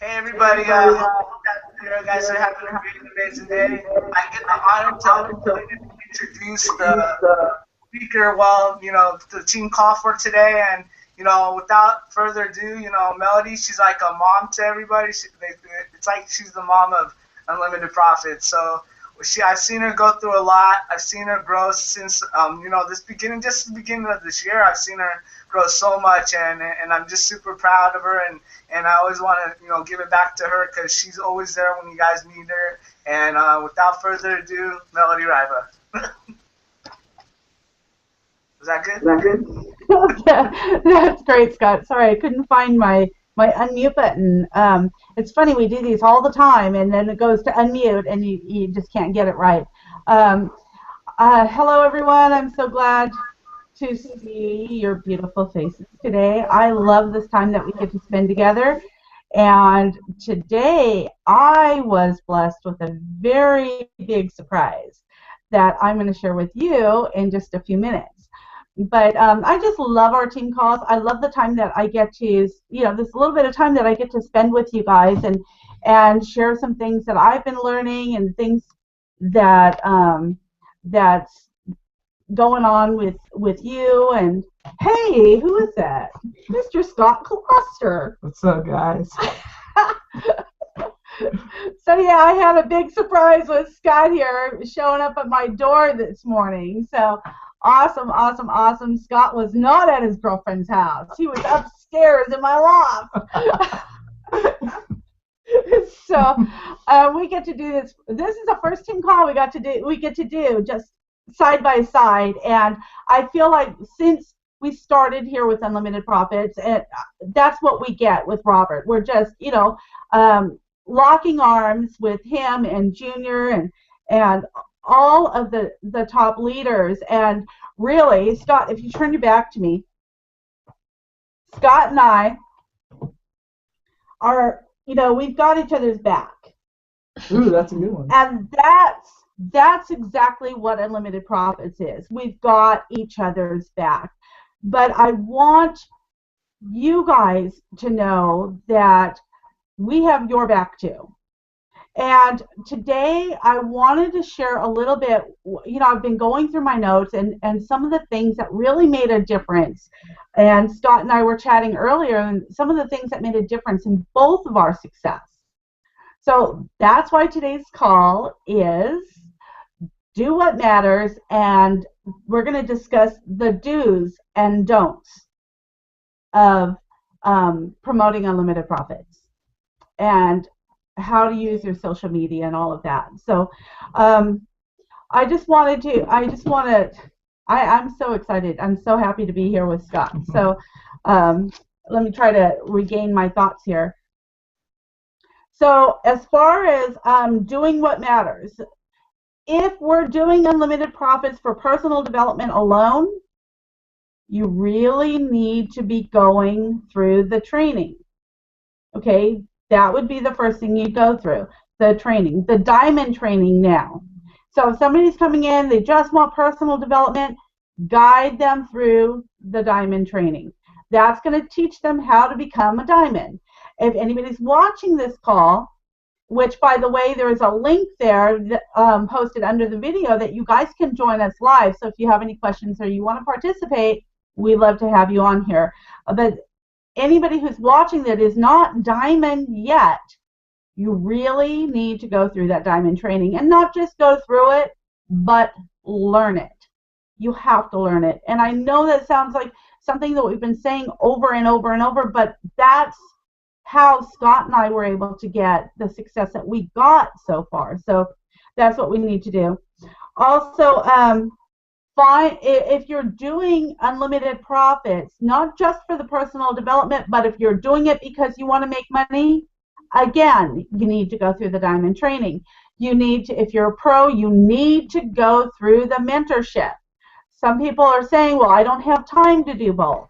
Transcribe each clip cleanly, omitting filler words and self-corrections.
Hey everybody, hope that you guys are having a great, amazing day. I get the honor to introduce the speaker, well, the team call for today. And, without further ado, Melody, she's like a mom to everybody. It's like she's the mom of Unlimited Profits. So I've seen her go through a lot. I've seen her grow since, just the beginning of this year. I've seen her grow so much, and I'm just super proud of her. And I always want to, give it back to her because she's always there when you guys need her. And without further ado, Melody Riva. Was that good? That's great, Scott. Sorry, I couldn't find my unmute button. It's funny, we do these all the time, and then it goes to unmute, and you just can't get it right. Um, Hello, everyone. I'm so glad to see your beautiful faces today. I love this time that we get to spend together. And today I was blessed with a very big surprise that I'm going to share with you in just a few minutes. But I just love our team calls. I love the time that I get to, this little bit of time that I get to spend with you guys and share some things that I've been learning and things that that's going on with you. And hey, who is that? Mr. Scott Cluster. What's up, guys? So yeah, I had a big surprise with Scott here showing up at my door this morning. So awesome, awesome, awesome. Scott was not at his girlfriend's house. He was upstairs in my loft. So we get to do this. This is the first team call we get to do just side by side, and I feel like since we started here with Unlimited Profits, and that's what we get with Robert. We're just, locking arms with him and Junior and all of the top leaders. And really, Scott, if you turn your back to me, Scott and I are, we've got each other's back. Ooh, that's a good one. And that's exactly what Unlimited Profits is. We've got each other's back. But I want you guys to know that we have your back too. And today I wanted to share a little bit, I've been going through my notes and some of the things that really made a difference. And Scott and I were chatting earlier, and some of the things that made a difference in both of our success. So that's why today's call is Do What Matters, and we're going to discuss the do's and don'ts of promoting Unlimited Profits and how to use your social media and all of that. So I'm so excited. I'm so happy to be here with Scott. So let me try to regain my thoughts here. So as far as doing what matters, if we're doing Unlimited Profits for personal development alone, you really need to be going through the training. Okay, that would be the first thing you go through, the training, the diamond training now. So if somebody's coming in, they just want personal development, guide them through the diamond training. That's going to teach them how to become a diamond. If anybody's watching this call, which, by the way, there is a link there posted under the video that you guys can join us live. So if you have any questions or you want to participate, we'd love to have you on here. But anybody who's watching that is not diamond yet, you really need to go through that diamond training, and not just go through it, but learn it. You have to learn it. And I know that sounds like something that we've been saying over and over and over, but that's how Scott and I were able to get the success that we got so far. So that's what we need to do. Also, if you're doing Unlimited Profits, not just for the personal development, but if you're doing it because you want to make money, again, you need to go through the diamond training. You need to, if you're a pro, you need to go through the mentorship. Some people are saying, well, I don't have time to do both.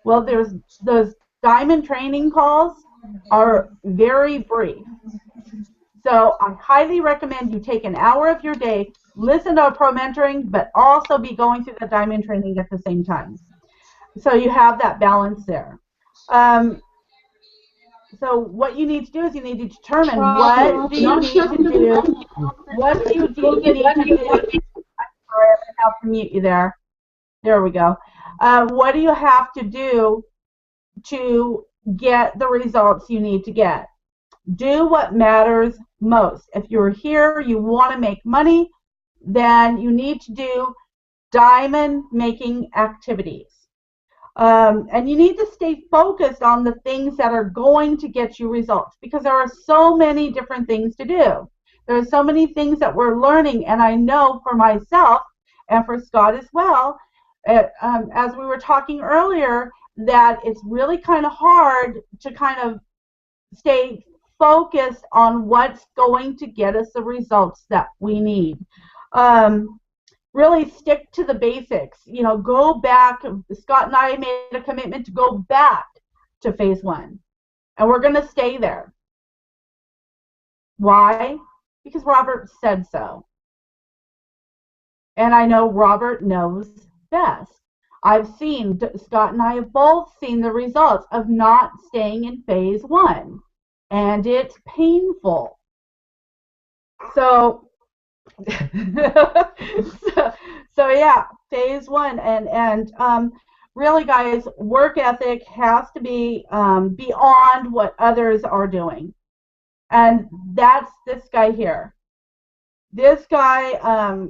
Well, there's those diamond training calls are very brief. So I highly recommend you take an hour of your day, listen to a pro mentoring, but also be going through the diamond training at the same time. So you have that balance there. so what you need to do is you need to determine what do you need to do. What do you need to do? Sorry, I'm gonna have to mute you there. There we go. What do you have to do to get the results you need to get? Do what matters most. If you're here, you want to make money, then you need to do diamond making activities. And you need to stay focused on the things that are going to get you results, because there are so many different things to do. There are so many things that we're learning, and I know for myself and for Scott as well, as we were talking earlier, that it's really kind of hard to kind of stay focused on what's going to get us the results that we need. Really stick to the basics. You know, go back. Scott and I made a commitment to go back to phase 1, and we're going to stay there. Why? Because Robert said so. And I know Robert knows best. Scott and I have both seen the results of not staying in phase 1. And it's painful. So yeah, phase 1, and really, guys, work ethic has to be beyond what others are doing, and that's this guy here. This guy,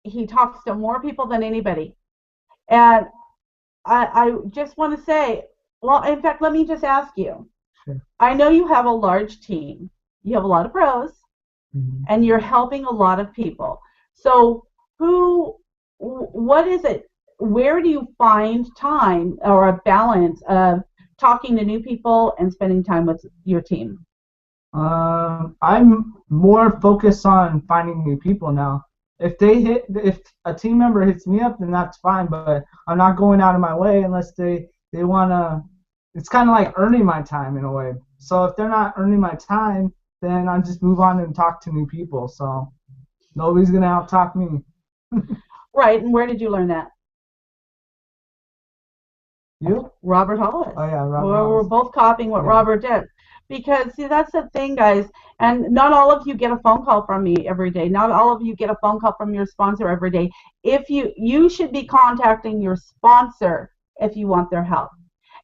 he talks to more people than anybody, and I just want to say, well, in fact, let me just ask you. Sure. I know you have a large team. You have a lot of pros. And you're helping a lot of people. So what is it? Where do you find time or a balance of talking to new people and spending time with your team? I'm more focused on finding new people now. If a team member hits me up, then that's fine, but I'm not going out of my way unless they want to. It's kind of like earning my time in a way. So if they're not earning my time, then I just move on and talk to new people. So nobody's going to out-talk me. Right, and where did you learn that? You? Robert Hollis. Oh, yeah, Robert Hollis. We're both copying what Robert did. Because, see, that's the thing, guys, and not all of you get a phone call from me every day. Not all of you get a phone call from your sponsor every day. If you should be contacting your sponsor if you want their help.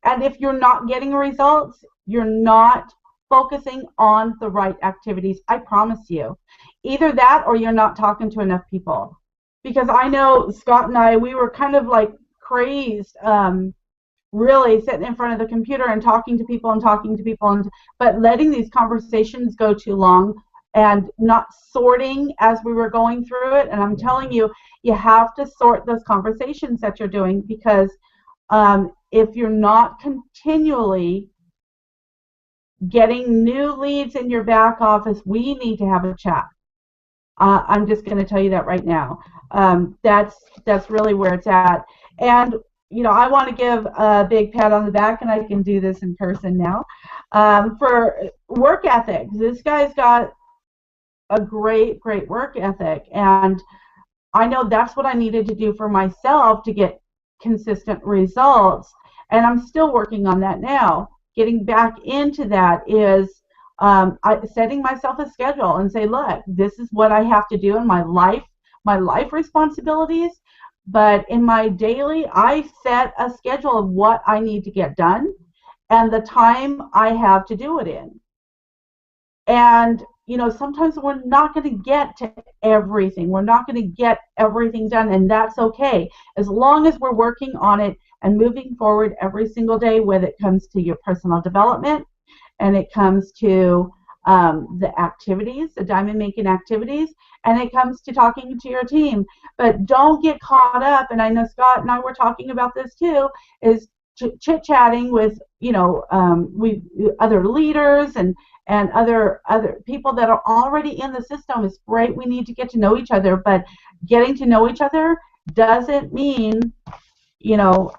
And if you're not getting results, you're not focusing on the right activities. I promise you. Either that or you're not talking to enough people. Because I know Scott and I, we were kind of like crazed, really sitting in front of the computer and talking to people, but letting these conversations go too long and not sorting as we were going through it. And I'm telling you, you have to sort those conversations that you're doing, because if you're not continually getting new leads in your back office, we need to have a chat. I'm just going to tell you that right now. That's really where it's at. And you know, I want to give a big pat on the back, and I can do this in person now, for work ethic. This guy's got a great work ethic, and I know that's what I needed to do for myself to get consistent results, and I'm still working on that now. Getting back into that is setting myself a schedule and say, look, this is what I have to do in my life responsibilities. But in my daily, I set a schedule of what I need to get done and the time I have to do it in. And, you know, sometimes we're not going to get to everything. We're not going to get everything done, and that's okay. As long as we're working on it and moving forward every single day, when it comes to your personal development and it comes to the activities, the diamond making activities, and it comes to talking to your team. But don't get caught up, and I know Scott and I were talking about this too, is chit-chatting with, you know, other leaders and other people that are already in the system is great. We need to get to know each other, but getting to know each other doesn't mean, you know,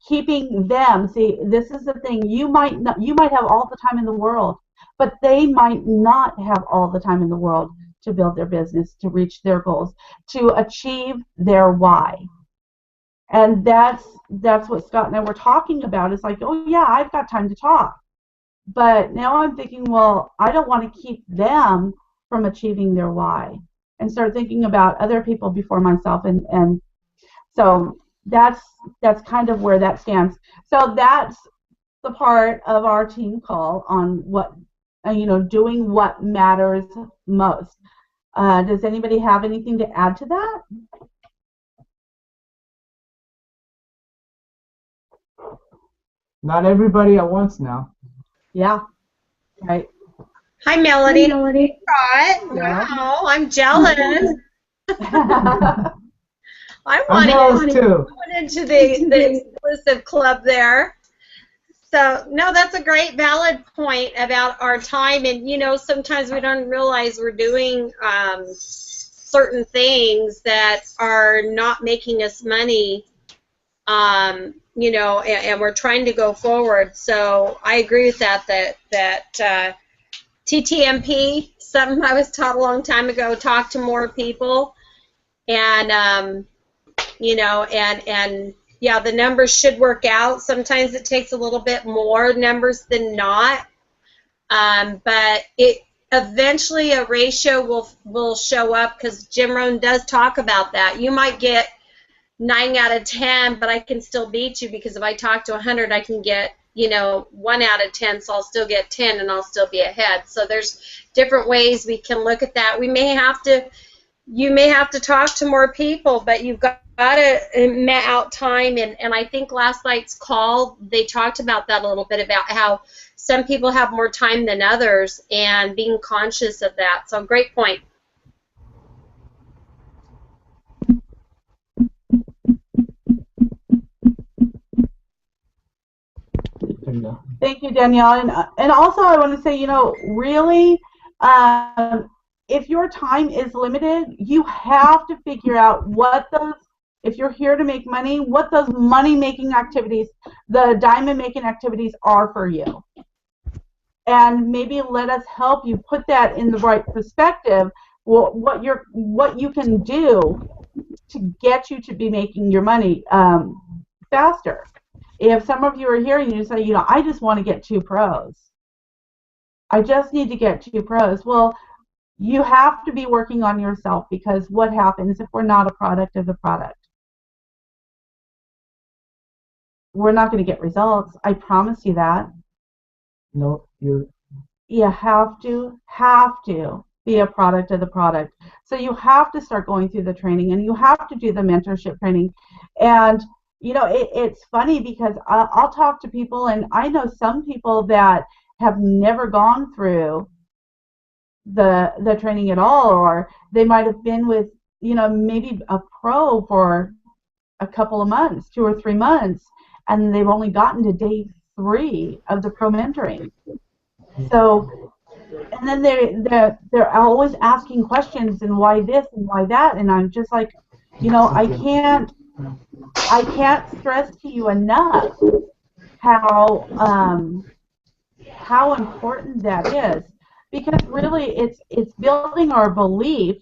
keeping them. See, this is the thing. You might have all the time in the world, but they might not have all the time in the world to build their business, to reach their goals, to achieve their why. And that's what Scott and I were talking about. It's like, oh yeah, I've got time to talk. But now I'm thinking, well, I don't want to keep them from achieving their why, and start thinking about other people before myself. And so that's kind of where that stands. So that's the part of our team call on what, doing what matters most. Does anybody have anything to add to that? Not everybody at once now. Yeah, right. Hi, Melody. Hi, Melody. Scott. Yeah. Wow, I'm jealous. I I'm jealous too. went into the exclusive club there. So, no, that's a great valid point about our time. And, sometimes we don't realize we're doing certain things that are not making us money, and we're trying to go forward. So I agree with that TTMP, something I was taught a long time ago, talk to more people. And, and yeah, the numbers should work out. Sometimes it takes a little bit more numbers than not. But eventually a ratio will show up, because Jim Rohn does talk about that. You might get 9 out of 10, but I can still beat you, because if I talk to 100, I can get 1 out of 10, so I'll still get 10 and I'll still be ahead. So there's different ways we can look at that. You may have to talk to more people, but you've got to met out time. And I think last night's call, they talked about that a little bit, about how some people have more time than others, and being conscious of that. So great point. Thank you, Danielle. And also I want to say, really, if your time is limited, you have to figure out if you're here to make money, what those money-making activities, the diamond-making activities are for you. And maybe let us help you put that in the right perspective, what you can do to get you to be making your money faster. If some of you are here and you say, I just want to get 2 pros. I just need to get 2 pros. Well, you have to be working on yourself, because what happens if we're not a product of the product? We're not going to get results. I promise you that. No, you have to be a product of the product. So you have to start going through the training, and you have to do the mentorship training. And it's funny, because I'll talk to people, and I know some people that have never gone through the training at all, or they might have been with maybe a pro for a couple of months, 2 or 3 months, and they've only gotten to day 3 of the pro mentoring. So, and then they're always asking questions, and why this and why that, and I'm just like, I can't stress to you enough how important that is, because really it's building our belief,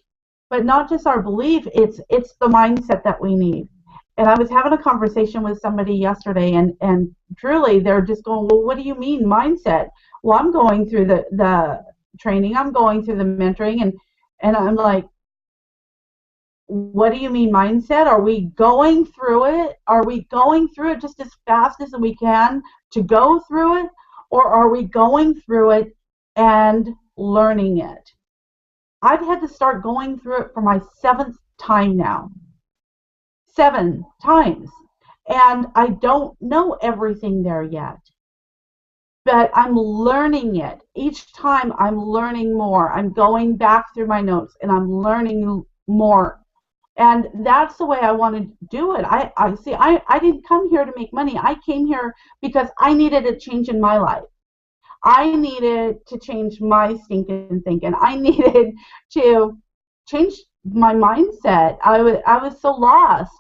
but not just our belief, it's the mindset that we need. And I was having a conversation with somebody yesterday, and truly they're just going, well, what do you mean mindset? Well, I'm going through the training, I'm going through the mentoring, and I'm like, what do you mean mindset? Are we going through it? Are we going through it just as fast as we can to go through it? Or are we going through it and learning it? I've had to start going through it for my 7th time now. 7 times. And I don't know everything there yet. But I'm learning it. Each time I'm learning more. I'm going back through my notes and I'm learning more. And that's the way I want to do it. I didn't come here to make money. I came here because I needed a change in my life. I needed to change my stinking thinking. I needed to change my mindset. I was so lost,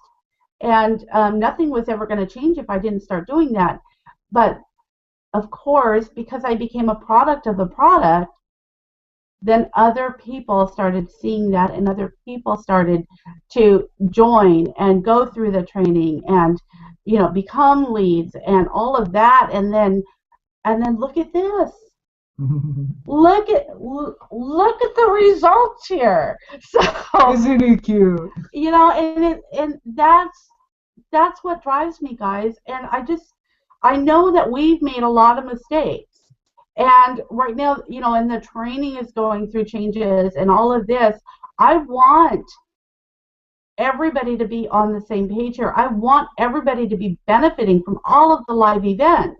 and nothing was ever going to change if I didn't start doing that. But of course, because I became a product of the product, then other people started seeing that, and other people started to join and go through the training and, you know, become leads and all of that. And then look at this. Look at the results here. So isn't he cute? You know, and that's what drives me, guys. And I know that we've made a lot of mistakes. And right now, you know, and the training is going through changes and all of this. I want everybody to be on the same page here. I want everybody to be benefiting from all of the live events.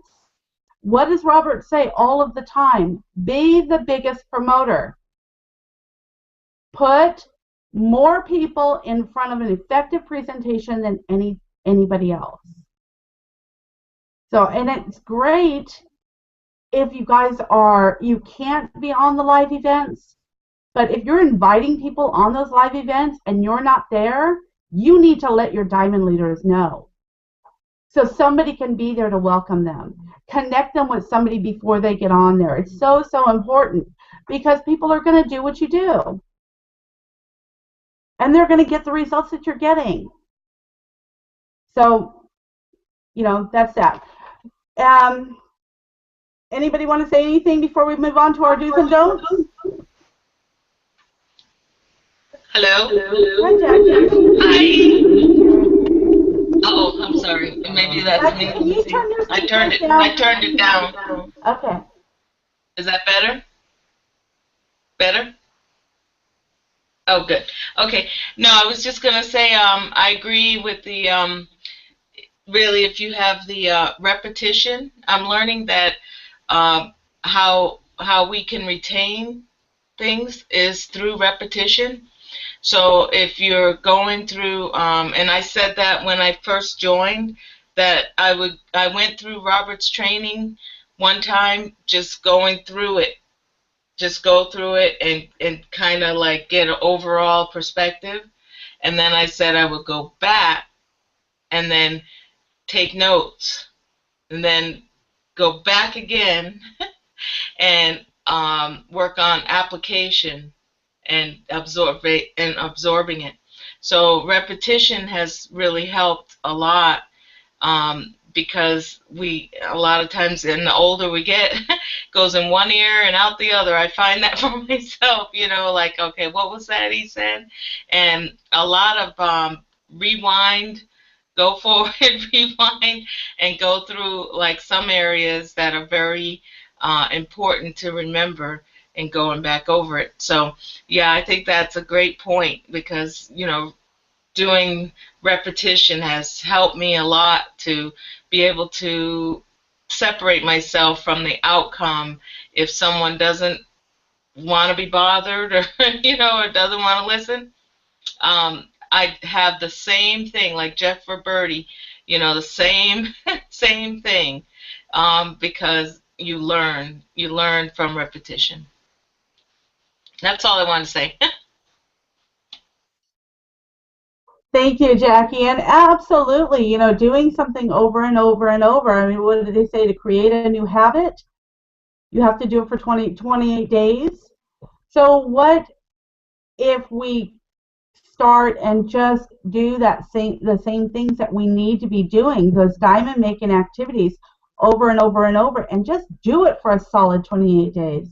What does Robert say all of the time? Be the biggest promoter. Put more people in front of an effective presentation than anybody else. So, and it's great if you guys you can't be on the live events, but if you're inviting people on those live events and you're not there, you need to let your diamond leaders know. So somebody can be there to welcome them. Connect them with somebody before they get on there. It's so, so important because people are going to do what you do. And they're going to get the results that you're getting. So, you know, that's that. Anybody want to say anything before we move on to our do's and don'ts? Hello? Hi, Jackie. Hi. Oh, I'm sorry. Maybe that's me. Can you turn your I turned it down. Okay. Is that better? Better? Oh, good. Okay. No, I was just going to say I agree with the really, if you have the repetition, I'm learning that how we can retain things is through repetition. So if you're going through, and I said that when I first joined, that I went through Robert's training one time, just going through it, just go through it and kind of like get an overall perspective. And then I said I would go back and then take notes and then go back again and work on application and absorbing it. So repetition has really helped a lot because a lot of times, and the older we get, goes in one ear and out the other. I find that for myself, you know, like, okay, what was that he said? And a lot of rewind, go forward, rewind, and go through like some areas that are very important to remember and going back over it. So yeah, I think that's a great point because, you know, doing repetition has helped me a lot to be able to separate myself from the outcome if someone doesn't want to be bothered or, you know, or doesn't want to listen. I have the same thing, like Jeff Roberti, you know, the same thing, because you learn from repetition. That's all I want to say. Thank you, Jackie. And absolutely, you know, doing something over and over and over. I mean, what did they say? To create a new habit, you have to do it for 28 days. So what if we start and just do the same things that we need to be doing, those diamond making activities over and over and over, and just do it for a solid 28 days.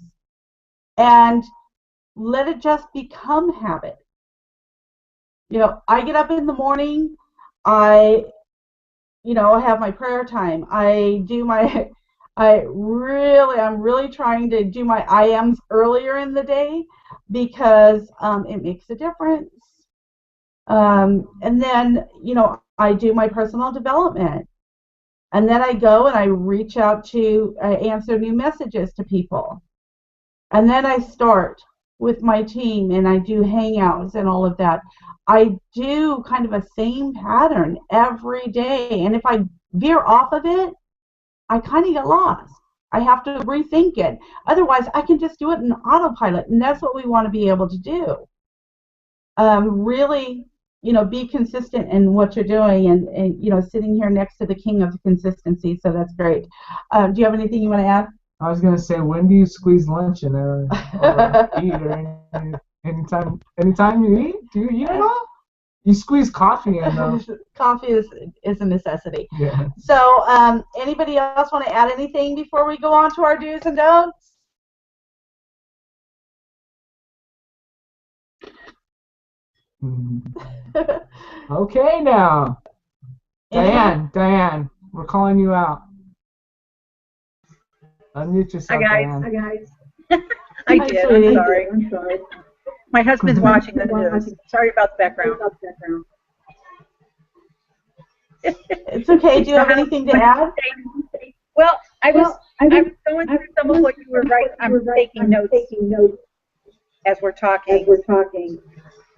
And let it just become habit. You know, I get up in the morning, I have my prayer time. I'm really trying to do my IMs earlier in the day because it makes a difference. And then, you know, I do my personal development. And then I go and I reach out to answer new messages to people. And then I start with my team and I do hangouts and all of that. I do kind of a same pattern every day. And if I veer off of it, I kind of get lost. I have to rethink it. Otherwise, I can just do it in autopilot. And that's what we want to be able to do. Really, you know, be consistent in what you're doing and you know, sitting here next to the king of consistency. So that's great. Do you have anything you want to add? I was gonna say, when do you squeeze lunch in or eat or anytime you eat? Do you eat at all? You squeeze coffee in though. Coffee is a necessity. Yeah. So, anybody else want to add anything before we go on to our do's and don'ts? Okay now. Diane, we're calling you out. Unmute yourself, Diane. Hi guys. I Hi, did. sweetie. I'm sorry. My husband's watching the news. Sorry about the background. It's okay. Do you have anything to add? Well, I was going through some of what you were writing. I'm taking notes as we're talking.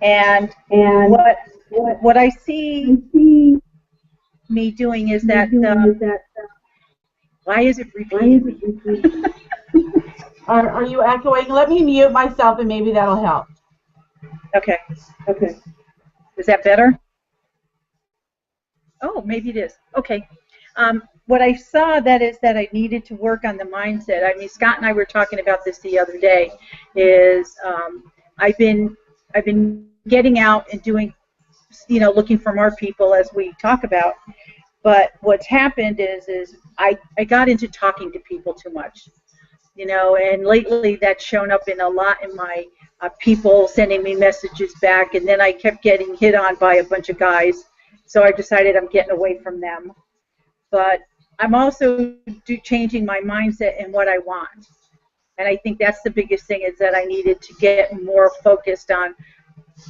And what I see me doing is that why is it repeating? Are you echoing? Let me mute myself and maybe that'll help. Okay. Is that better? Oh, maybe it is. Okay. What I saw is that I needed to work on the mindset. I mean, Scott and I were talking about this the other day. I've been getting out and doing, looking for more people as we talk about. But what's happened is I got into talking to people too much, and lately that's shown up in a lot in my people sending me messages back, and then I kept getting hit on by a bunch of guys, so I decided I'm getting away from them. But I'm also changing my mindset and what I want, and I think that's the biggest thing, is that I needed to get more focused on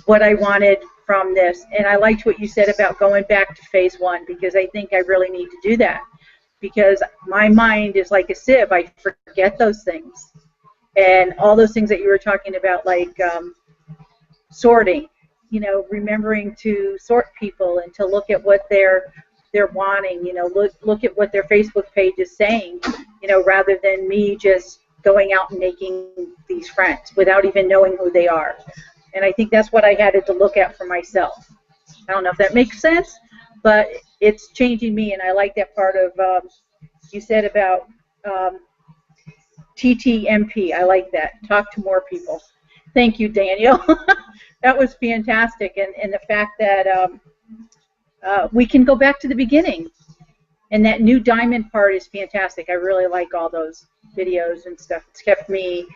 what I wanted from this. And I liked what you said about going back to phase 1, because I think I really need to do that, because my mind is like a sieve. I forget those things, and all those things that you were talking about, like sorting, remembering to sort people and to look at what they're wanting, look at what their Facebook page is saying, rather than me just going out and making these friends without even knowing who they are. And I think that's what I had to look at for myself. I don't know if that makes sense, but it's changing me, and I like that part of you said about TTMP. I like that. Talk to more people. Thank you, Daniel. That was fantastic, and the fact that we can go back to the beginning, and that new diamond part is fantastic. I really like all those videos and stuff. It's kept me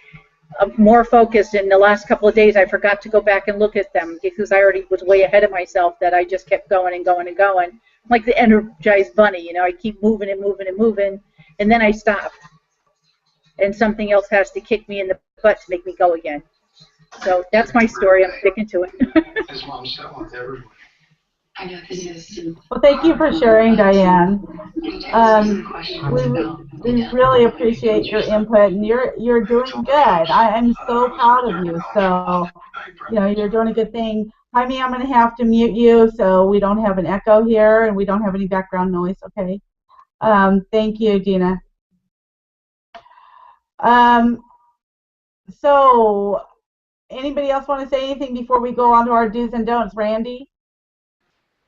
more focused. In the last couple of days, I forgot to go back and look at them because I already was way ahead of myself, that I just kept going and going and going. Like the Energized Bunny, I keep moving and moving and moving, and then I stop. And something else has to kick me in the butt to make me go again. So that's my story. I'm sticking to it. Well, thank you for sharing, Diane. We really appreciate your input, and you're doing good. I'm so proud of you. So, you're doing a good thing. Jaime, I'm going to have to mute you so we don't have an echo here and we don't have any background noise, okay? Thank you, Gina. So, anybody else want to say anything before we go on to our do's and don'ts? Randy?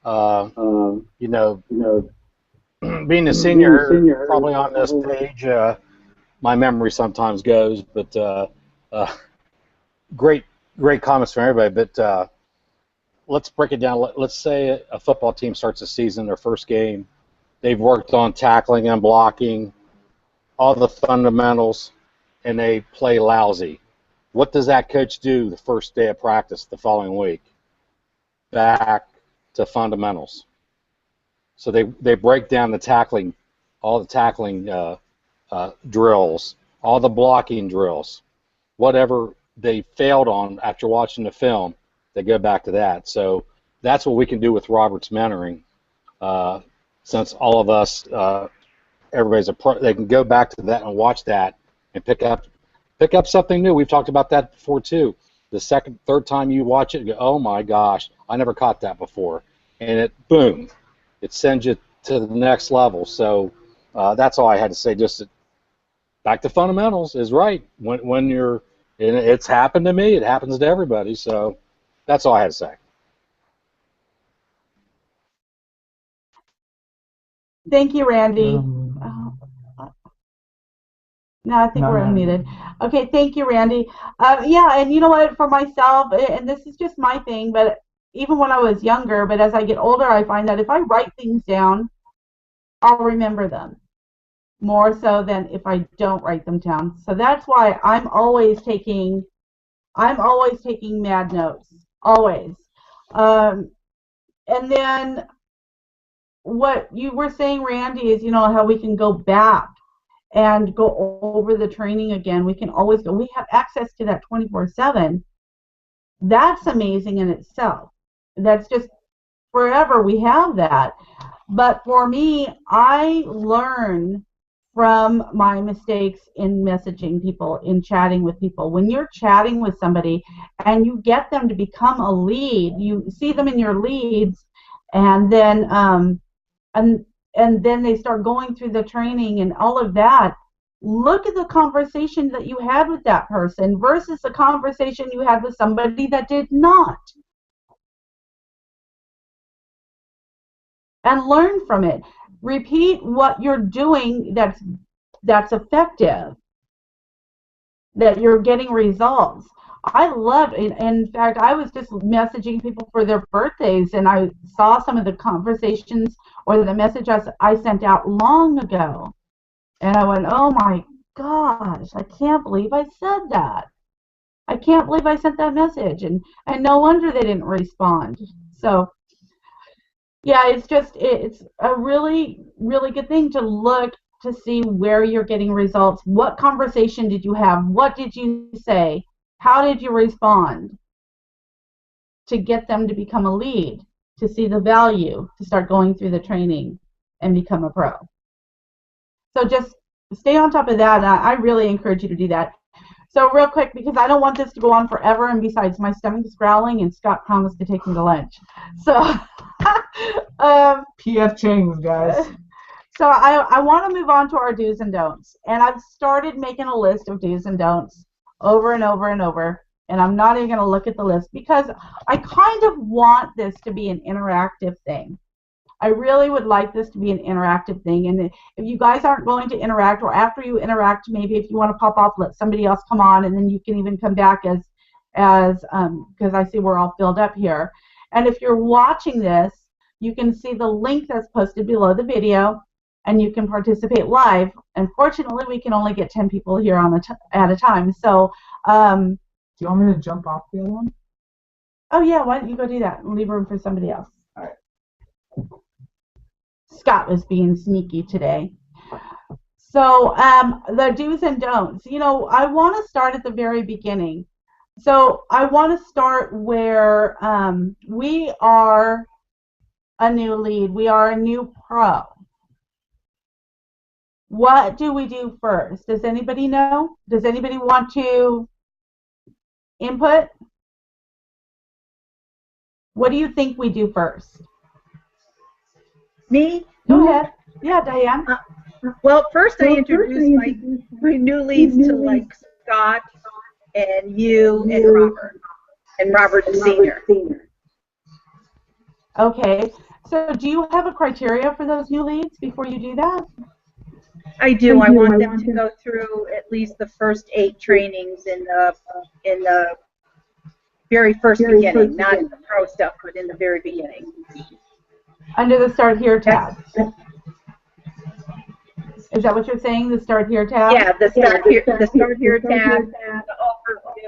Being a senior, probably on this page, my memory sometimes goes, but great comments from everybody. But let's break it down. Let's say a football team starts the season, their first game. They've worked on tackling and blocking, all the fundamentals, and they play lousy. What does that coach do the first day of practice the following week? Back to fundamentals. So they break down the tackling, all the tackling drills, all the blocking drills, whatever they failed on after watching the film, they go back to that. So that's what we can do with Robert's mentoring. Since all of us, everybody's a pro, they can go back to that and watch that and pick up something new. We've talked about that before too. The second, third time you watch it, you go, oh my gosh, I never caught that before, and boom, it sends you to the next level. So that's all I had to say. Just back to fundamentals is right. When you're, and it's happened to me, it happens to everybody. So that's all I had to say. Thank you, Randy. No, I think No, we're no. unmuted. Okay, thank you, Randy. Yeah, and you know what? For myself, and this is just my thing, but even when I was younger, but as I get older, I find that if I write things down, I'll remember them more so than if I don't write them down. So that's why I'm always taking mad notes, always. And then what you were saying, Randy, is how we can go back and go over the training again. We can always go. We have access to that 24/7. That's amazing in itself. That's just forever we have that. But for me, I learn from my mistakes in messaging people, in chatting with people. When you're chatting with somebody and you get them to become a lead, you see them in your leads, and then and then they start going through the training and all of that. Look at the conversation that you had with that person versus the conversation you had with somebody that did not. And learn from it. Repeat what you're doing that's effective, that you're getting results. I love it. In fact, I was just messaging people for their birthdays, and I saw some of the conversations or the message I sent out long ago. And I went, oh my gosh, I can't believe I said that. I can't believe I sent that message. And no wonder they didn't respond. So, yeah, it's a really, really good thing to look to see where you're getting results. What conversation did you have? What did you say? How did you respond? To get them to become a lead, to see the value, to start going through the training and become a pro. So just stay on top of that. And I really encourage you to do that. So real quick, because I don't want this to go on forever, and besides, my stomach's growling, and Scott promised to take me to lunch. So PF Chang's, guys. So I want to move on to our do's and don'ts. And I've started making a list of do's and don'ts over and over and over. And I'm not even going to look at the list because I kind of want this to be an interactive thing. I really would like this to be an interactive thing. And if you guys aren't going to interact, or after you interact, maybe if you want to pop off, let somebody else come on, and then you can even come back as because I see we're all filled up here. And if you're watching this, you can see the link that's posted below the video, and you can participate live. Unfortunately, we can only get 10 people here at a time. So, do you want me to jump off the other one? Oh yeah, why don't you go do that and leave room for somebody else? All right. Scott was being sneaky today. So the do's and don'ts. I want to start at the very beginning. So I want to start where we are a new lead. We are a new pro. What do we do first? Does anybody know? Does anybody want to input? What do you think we do first? Me? Go ahead. Yeah, Diane. Well, first I introduced my new leads to like Scott and you and Robert Sr. Okay. So do you have a criteria for those new leads before you do that? I do. I want them to go through at least the first 8 trainings in the very first beginning, not the pro stuff, but in the very beginning. Under the Start Here tab. Is that what you're saying? The Start Here tab? Yeah, the Start Here tab, the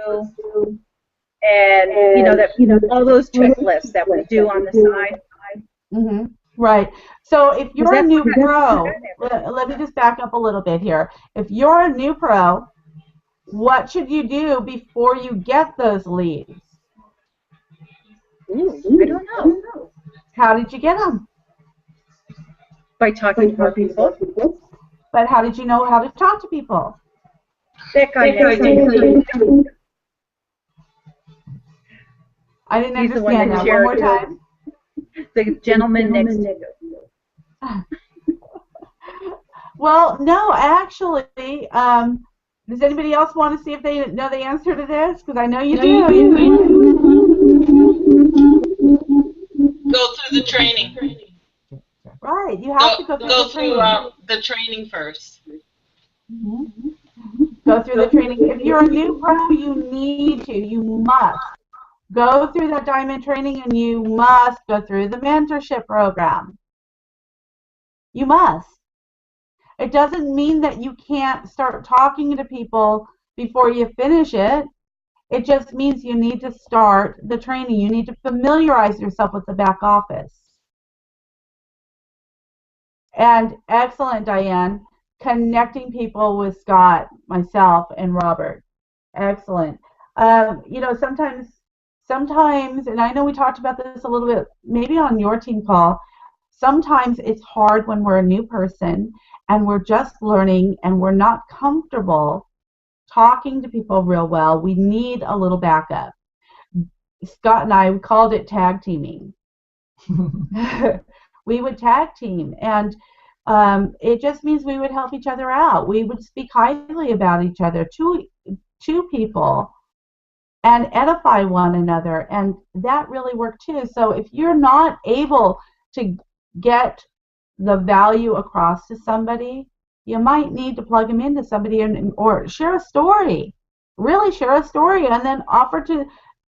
overview, and all those checklists that we do on the side. Mm-hmm. Right. So if you're a new pro, let me just back up a little bit here. If you're a new pro, what should you do before you get those leads? I don't know. How did you get them? By talking to more people. But how did you know how to talk to people? That guy next to you. I didn't He's the one understand that. One more time. The gentleman next to you. Well, no, actually, does anybody else want to see if they know the answer to this? Because I know you do. Go through the training. Right, you have to go through the training. The training first. Mm-hmm. Go through the training. If you're a new pro, you need to. You must go through that diamond training, and you must go through the mentorship program. You must. It doesn't mean that you can't start talking to people before you finish it. It just means you need to start the training. You need to familiarize yourself with the back office. And excellent, Diane, connecting people with Scott, myself, and Robert. Excellent. You know, sometimes, and I know we talked about this a little bit, maybe on your team call, sometimes it's hard when we're a new person and we're just learning and we're not comfortable talking to people real well. We need a little backup. Scott and I called it tag teaming. We would tag team, and it just means we would help each other out. We would speak highly about each other to people and edify one another, and that really worked too. So if you're not able to get the value across to somebody, you might need to plug them into somebody or share a story. Really share a story, and then offer to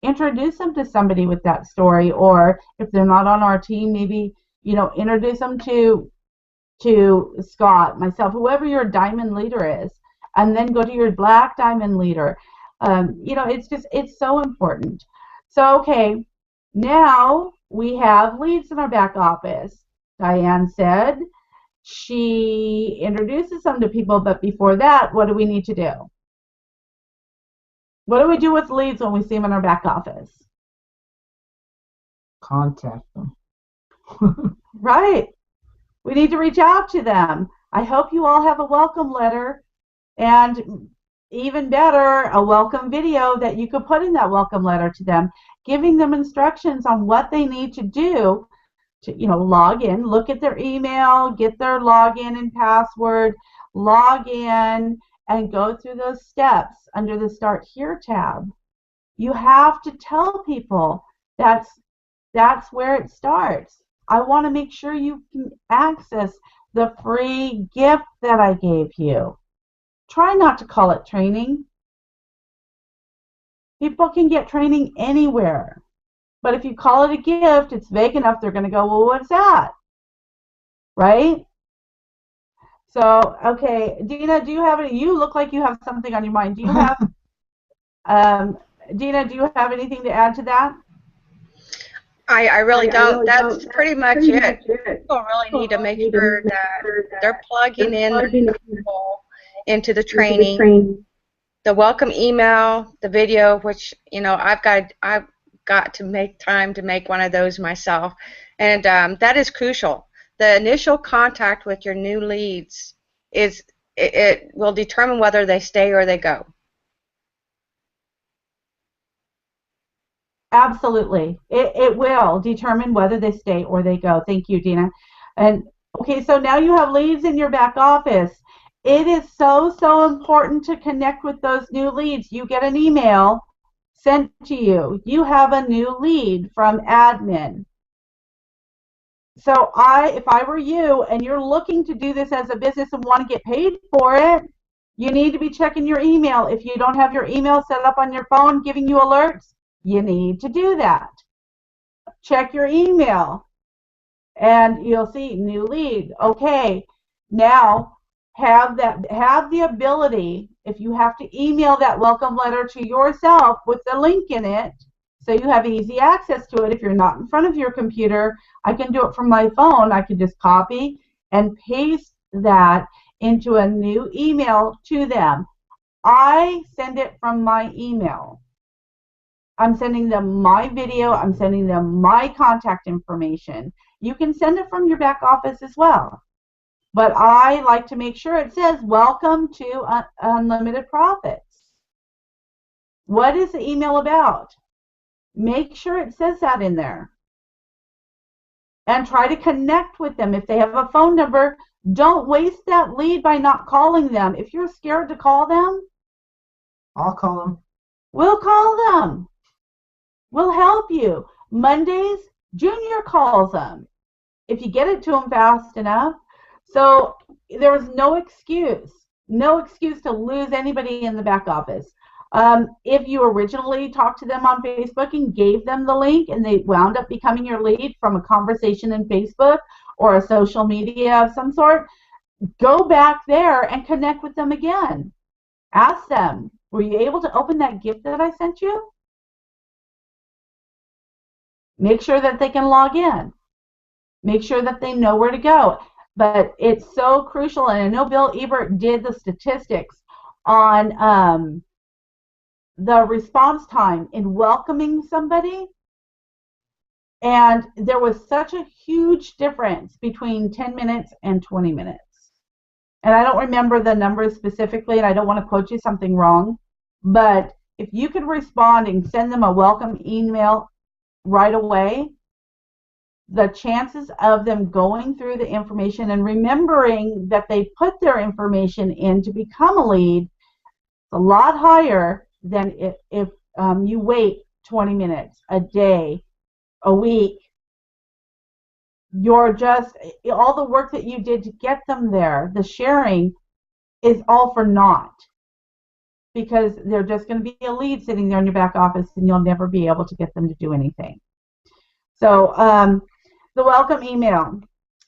introduce them to somebody with that story. Or if they're not on our team, maybe, you know, introduce them to Scott, myself, whoever your diamond leader is, and then go to your black diamond leader. You know, it's so important. So, okay, now we have leads in our back office. Diane said she introduces them to people, but before that, what do we need to do? What do we do with leads when we see them in our back office? Contact them. Right. We need to reach out to them. I hope you all have a welcome letter, and even better, a welcome video that you could put in that welcome letter to them, giving them instructions on what they need to do to, you know, log in, look at their email, get their login and password, log in, and go through those steps under the Start Here tab. You have to tell people that's where it starts. I want to make sure you can access the free gift that I gave you. Try not to call it training. People can get training anywhere. But if you call it a gift, it's vague enough, they're going to go, well, what's that? Right? So, okay, Dina, do you have any? You look like you have something on your mind. Do you have, Dina, do you have anything to add to that? I really don't. That's pretty much it. People really need to make sure that they're plugging in the people into the training, the welcome email, the video, which, you know, I've got to make time to make one of those myself, and that is crucial. The initial contact with your new leads it will determine whether they stay or they go. Absolutely. It will determine whether they stay or they go. Thank you, Dina. And okay, so now you have leads in your back office. It is so important to connect with those new leads. You get an email sent to you. You have a new lead from admin. So if I were you and you're looking to do this as a business and want to get paid for it, you need to be checking your email. If you don't have your email set up on your phone giving you alerts, you need to do that. Check your email and you'll see new lead. Okay, now have the ability, if you have to email that welcome letter to yourself with the link in it, so you have easy access to it. If you're not in front of your computer, I can do it from my phone. I can just copy and paste that into a new email to them. I send it from my email. I'm sending them my video. I'm sending them my contact information. You can send it from your back office as well. But I like to make sure it says, welcome to Unlimited Profits. What is the email about? Make sure it says that in there. And try to connect with them. If they have a phone number, don't waste that lead by not calling them. If you're scared to call them, I'll call them. We'll call them. We'll help you. Mondays, Junior calls them if you get it to them fast enough. So there is no excuse. No excuse to lose anybody in the back office. If you originally talked to them on Facebook and gave them the link and they wound up becoming your lead from a conversation in Facebook or a social media of some sort, go back there and connect with them again. Ask them, were you able to open that gift that I sent you? Make sure that they can log in. Make sure that they know where to go. But it's so crucial, and I know Bill Ebert did the statistics on the response time in welcoming somebody, and there was such a huge difference between 10 minutes and 20 minutes. And I don't remember the numbers specifically, and I don't want to quote you something wrong, but if you could respond and send them a welcome email right away, the chances of them going through the information and remembering that they put their information in to become a lead is a lot higher than if you wait 20 minutes, a day, a week. You're just, all the work that you did to get them there, the sharing, is all for naught, because they're just going to be a lead sitting there in your back office and you'll never be able to get them to do anything. So the welcome email.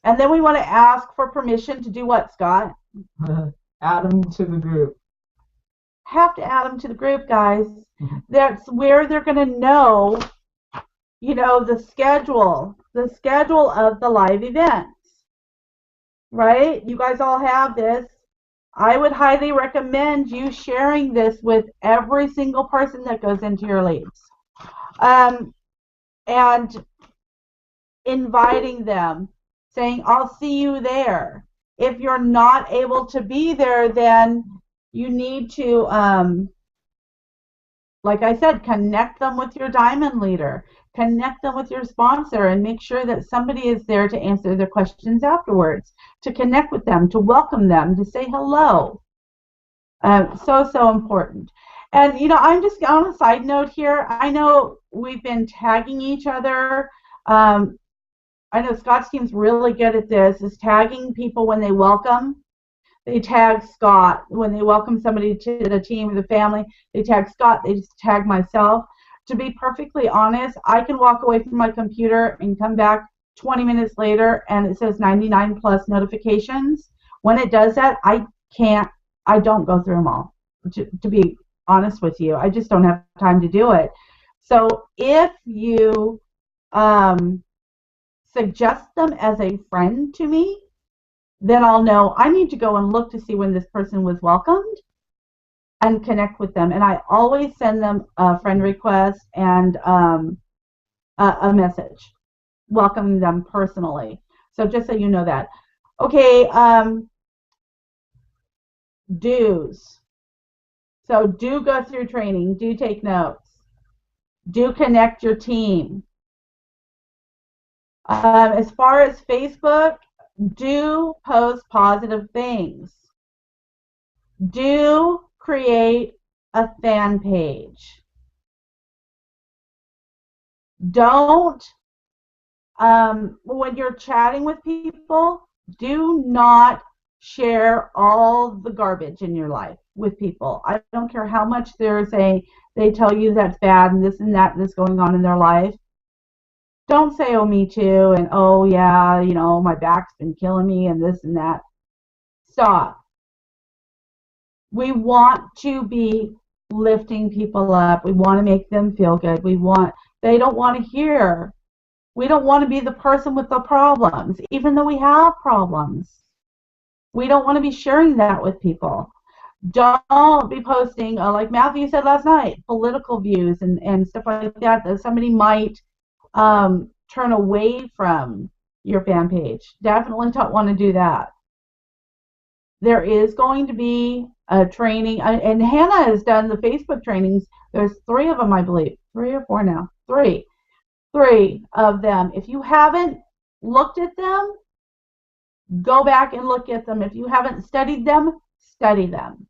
And then we want to ask for permission to do what, Scott? Add them to the group. Have to add them to the group, guys. That's where they're going to know, you know, the schedule of the live events, right? You guys all have this. I would highly recommend you sharing this with every single person that goes into your leads, and inviting them, saying, I'll see you there. If you're not able to be there, then you need to, like I said, connect them with your diamond leader, connect them with your sponsor, and make sure that somebody is there to answer their questions afterwards, to connect with them, to welcome them, to say hello. So important. And, you know, I'm just on a side note here. I know we've been tagging each other. I know Scott's team's really good at this, is tagging people when they welcome. They tag Scott. When they welcome somebody to the team or the family, they tag Scott. They just tag myself. To be perfectly honest, I can walk away from my computer and come back 20 minutes later and it says 99 plus notifications. When it does that, I don't go through them all, to be honest with you. I just don't have time to do it. So if you suggest them as a friend to me, then I'll know I need to go and look to see when this person was welcomed and connect with them. And I always send them a friend request and a message welcoming them personally. So just so you know that. Okay, do's. So do go through training, do take notes, do connect your team. As far as Facebook, do post positive things. Do create a fan page. Don't, when you're chatting with people, do not share all the garbage in your life with people. I don't care how much they're saying, they tell you that's bad and that and this going on in their life. Don't say, oh, me too, and oh, yeah, you know, my back's been killing me and this and that. Stop. We want to be lifting people up. We want to make them feel good. They don't want to hear. We don't want to be the person with the problems, even though we have problems. We don't want to be sharing that with people. Don't be posting, like Matthew said last night, political views and stuff like that somebody might turn away from your fan page. Definitely don't want to do that. There is going to be a training, and Hannah has done the Facebook trainings. There's 3 of them, I believe. 3 or 4 now. 3 of them. If you haven't looked at them, go back and look at them. If you haven't studied them, study them.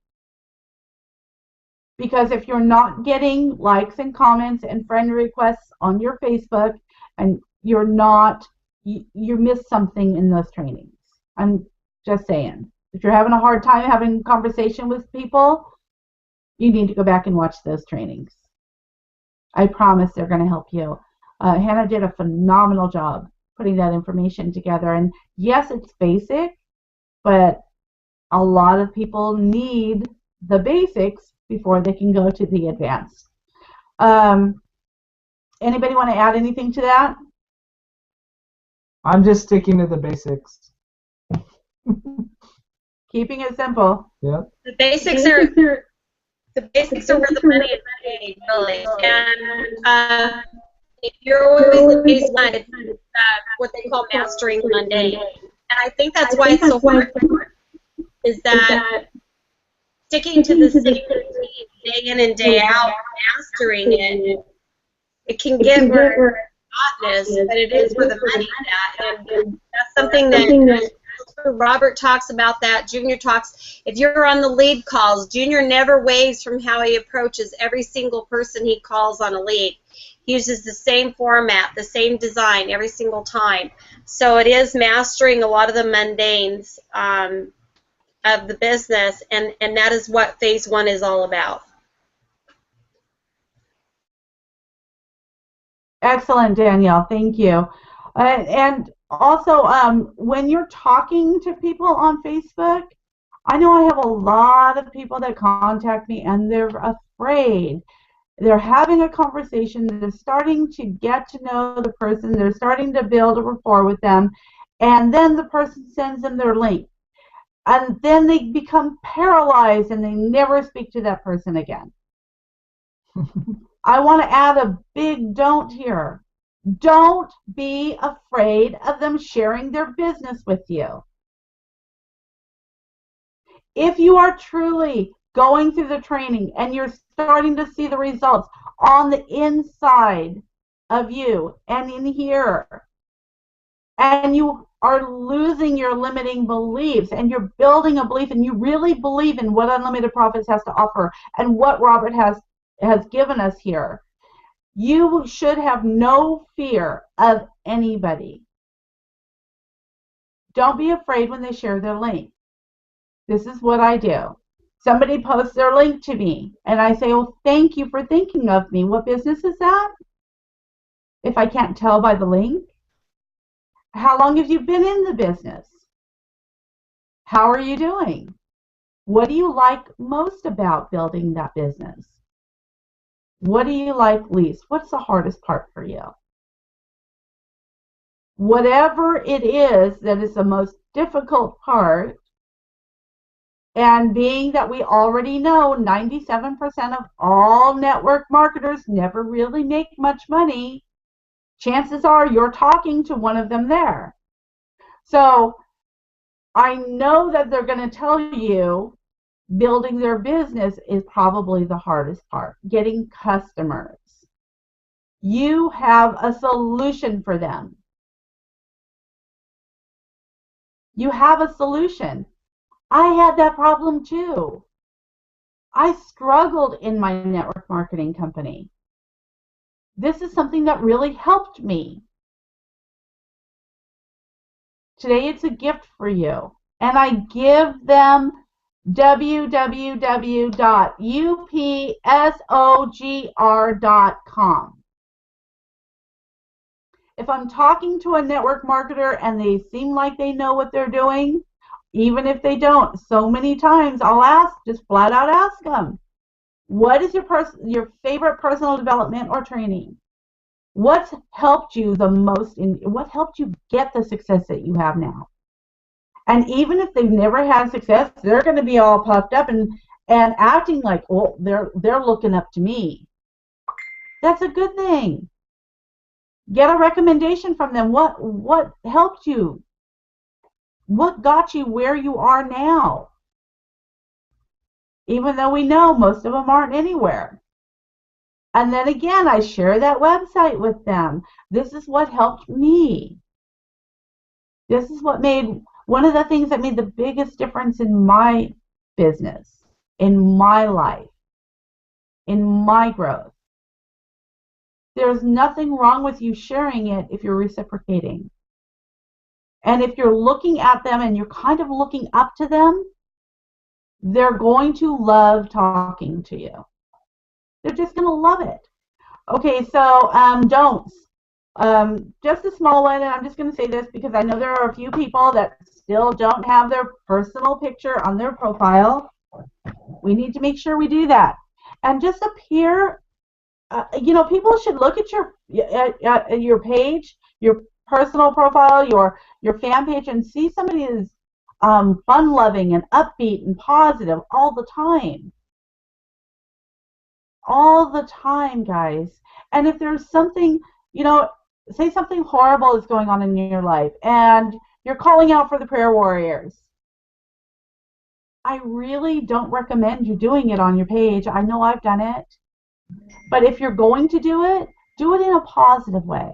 Because if you're not getting likes and comments and friend requests on your Facebook, and you missed something in those trainings. I'm just saying. If you're having a hard time having conversation with people, you need to go back and watch those trainings. I promise they're going to help you. Hannah did a phenomenal job putting that information together. And yes, it's basic, but a lot of people need the basics before they can go to the advanced. Anybody want to add anything to that? I'm just sticking to the basics. Keeping it simple. Yep. The basics are where the money is made, really. And if you're always at phase one, it's what they call mastering the mundane. And I think that's why it's so hard, is that sticking to the same routine day in and day out, mastering it, it can get where it's monotonous, but it is where the money's at. And that's something that Robert talks about that, Junior talks. If you're on the lead calls, Junior never waves from how he approaches every single person he calls on a lead. He uses the same format, the same design every single time. So it is mastering a lot of the mundanes of the business, and that is what phase one is all about. Excellent, Danielle. Thank you. And also, when you're talking to people on Facebook, I know I have a lot of people that contact me and they're afraid. They're having a conversation, they're starting to get to know the person, they're starting to build a rapport with them, and then the person sends them their link. And then they become paralyzed and they never speak to that person again. I want to add a big don't here. Don't be afraid of them sharing their business with you. If you are truly going through the training and you're starting to see the results on the inside of you and in here, and you are losing your limiting beliefs and you're building a belief and you really believe in what Unlimited Profits has to offer and what Robert has given us here, you should have no fear of anybody. Don't be afraid when they share their link. This is what I do. Somebody posts their link to me, and I say, well, thank you for thinking of me. What business is that? If I can't tell by the link. How long have you been in the business? How are you doing? What do you like most about building that business? What do you like least? What's the hardest part for you? Whatever it is that is the most difficult part, and being that we already know 97% of all network marketers never really make much money, chances are you're talking to one of them there. So I know that they're going to tell you building their business is probably the hardest part, getting customers. You have a solution for them. You have a solution. I had that problem too. I struggled in my network marketing company. This is something that really helped me. Today it's a gift for you. And I give them www.upsogr.com. If I'm talking to a network marketer and they seem like they know what they're doing, even if they don't, so many times I'll ask, just flat out ask them, what is your favorite personal development or training? What's helped you the most? What helped you get the success that you have now? And even if they've never had success, they're going to be all puffed up and acting like, oh, they're looking up to me. That's a good thing. Get a recommendation from them. What helped you? What got you where you are now? Even though we know most of them aren't anywhere. And then again, I share that website with them. This is what helped me. This is what made one of the things that made the biggest difference in my business, in my life, in my growth. There's nothing wrong with you sharing it if you're reciprocating. And if you're looking at them and you're kind of looking up to them, they're going to love talking to you. They're just going to love it. Okay, so don'ts. Just a small one, and I'm just going to say this because I know there are a few people that still don't have their personal picture on their profile. We need to make sure we do that. And just appear, you know, people should look at your page, your personal profile, your fan page, and see somebody who's fun-loving and upbeat and positive all the time. All the time, guys. And if there's something, you know, say something horrible is going on in your life and you're calling out for the prayer warriors, I really don't recommend you doing it on your page. I know I've done it. But if you're going to do it in a positive way.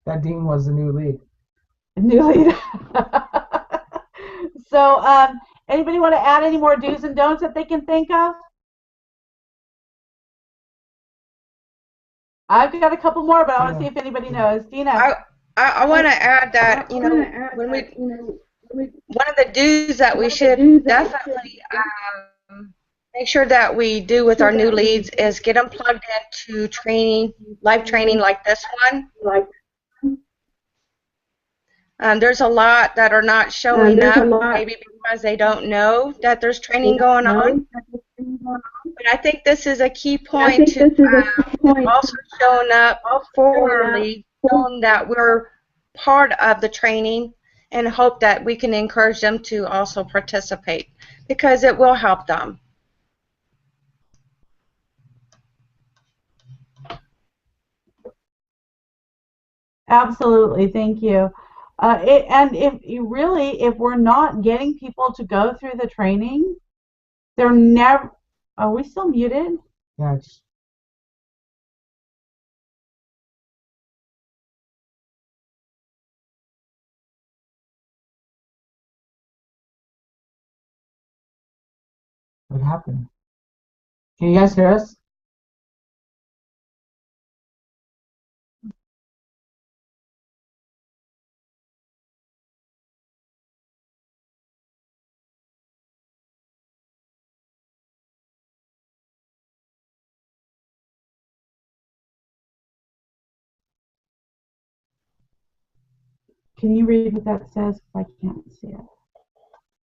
That Dean was the new lead. New lead. So, anybody want to add any more do's and don'ts that they can think of? I've got a couple more, but I want to see if anybody knows. Dina. I want to add that, you know, one of the do's that we should definitely make sure that we do with our new leads is get them plugged into training, live training like this one. There's a lot that are not showing up, maybe because they don't know that there's training going on. But I think this is a key point to also showing up for our leads, showing that we're part of the training, and hope that we can encourage them to also participate because it will help them. Absolutely, thank you. And if we're not getting people to go through the training, they're never. Are we still muted? Yes. What happened? Can you guys hear us? Can you read what that says? I can't see it.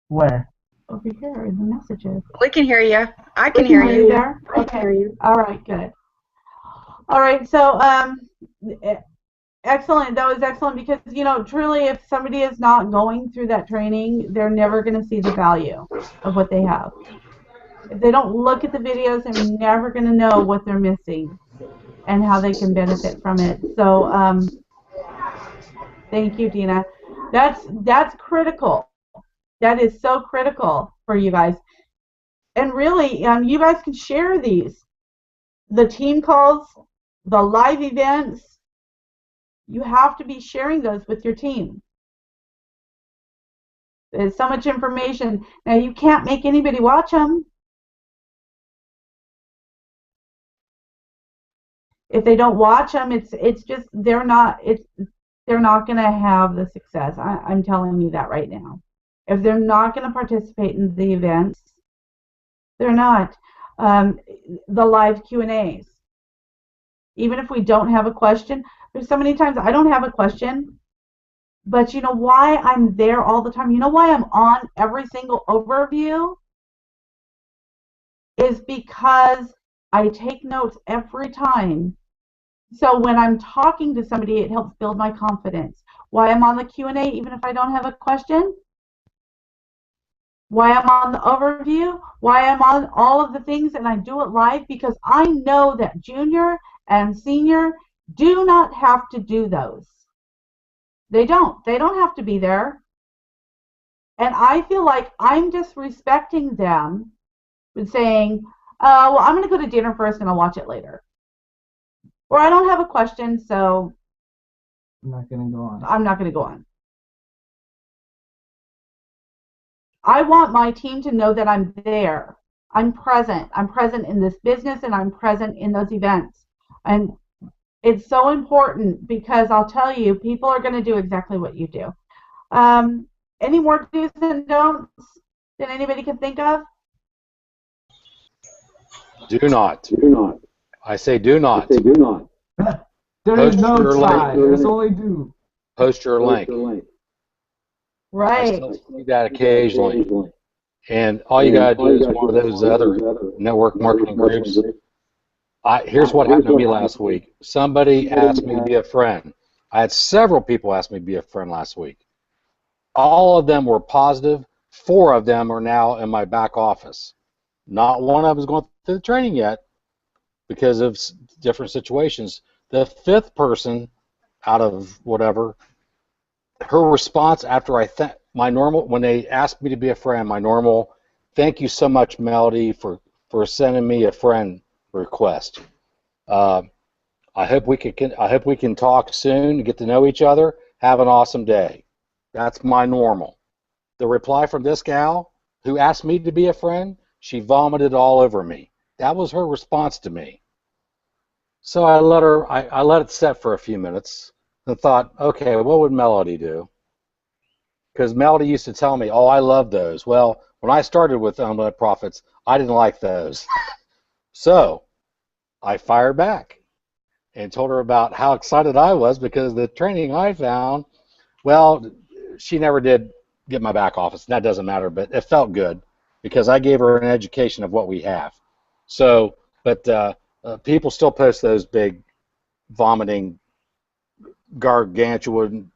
Where? Over here in the messages. We can hear you. I can hear you. There? Okay. All right, good. All right, so excellent. That was excellent because, you know, truly if somebody is not going through that training, they're never going to see the value of what they have. If they don't look at the videos, they're never going to know what they're missing and how they can benefit from it. So thank you, Dina. That's critical. That is so critical for you guys. And really, you guys can share these. The team calls, the live events, you have to be sharing those with your team. There's so much information. Now, you can't make anybody watch them. If they don't watch them, it's just they're not going to have the success. I'm telling you that right now. If they're not going to participate in the events, they're not. The live Q&As. Even if we don't have a question, there's so many times I don't have a question, but you know why I'm there all the time? You know why I'm on every single overview? Is because I take notes every time. So when I'm talking to somebody, it helps build my confidence. Why I'm on the Q&A even if I don't have a question? Why I'm on the overview? Why I'm on all of the things and I do it live? Because I know that junior and senior do not have to do those. They don't. They don't have to be there. And I feel like I'm just respecting them with saying, well, I'm going to go to dinner first and I'll watch it later. Or I don't have a question, so I'm not going to go on. I'm not going to go on. I want my team to know that I'm there. I'm present. I'm present in this business and I'm present in those events. And It's so important because I'll tell you, people are going to do exactly what you do. Any more do's and don'ts that anybody can think of? Do not. I say do not. There is Post no your try. link. There's only do. Post your link. I Right. still see that occasionally. And all you got to do is one of those other network marketing groups. Here's what happened to me last week. Somebody asked me to be a friend. I had several people ask me to be a friend last week. All of them were positive. 4 of them are now in my back office. Not one of them is going through the training yet because of different situations. The 5th person out of whatever, her response after when they asked me to be a friend, my normal, thank you so much, Melody, for sending me a friend request. I hope we can talk soon, get to know each other. Have an awesome day. That's my normal. The reply from this gal who asked me to be a friend, she vomited all over me. That was her response to me. So I let it set for a few minutes and thought, okay, what would Melody do? Because Melody used to tell me, oh, I love those. Well, when I started with Unlimited Profits, I didn't like those. So I fired back and told her about how excited I was because the training I found, well, she never did get my back office. That doesn't matter, but it felt good because I gave her an education of what we have. So, but people still post those big vomiting gargantuan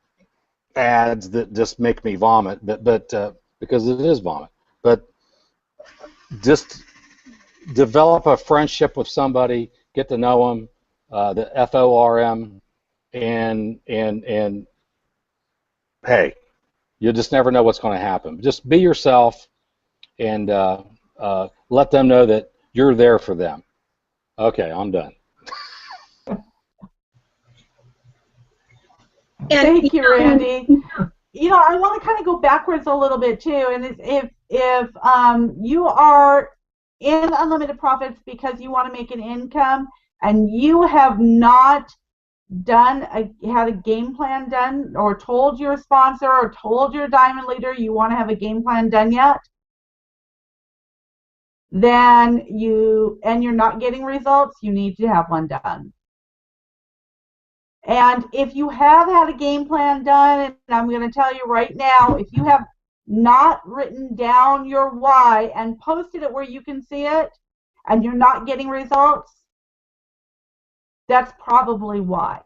ads that just make me vomit, but because it is vomit. But just develop a friendship with somebody, get to know them, the FORM, and hey, you just never know what's going to happen. Just be yourself and let them know that you're there for them. Okay, I'm done. Thank you, Randy. You know, I want to kind of go backwards a little bit too, and if you are in Unlimited Profits because you want to make an income and you have not had a game plan done or told your sponsor or told your diamond leader you want to have a game plan done yet, then you're not getting results, you need to have one done. And if you have had a game plan done, and I'm going to tell you right now, if you have not written down your why and posted it where you can see it, and you're not getting results, that's probably why.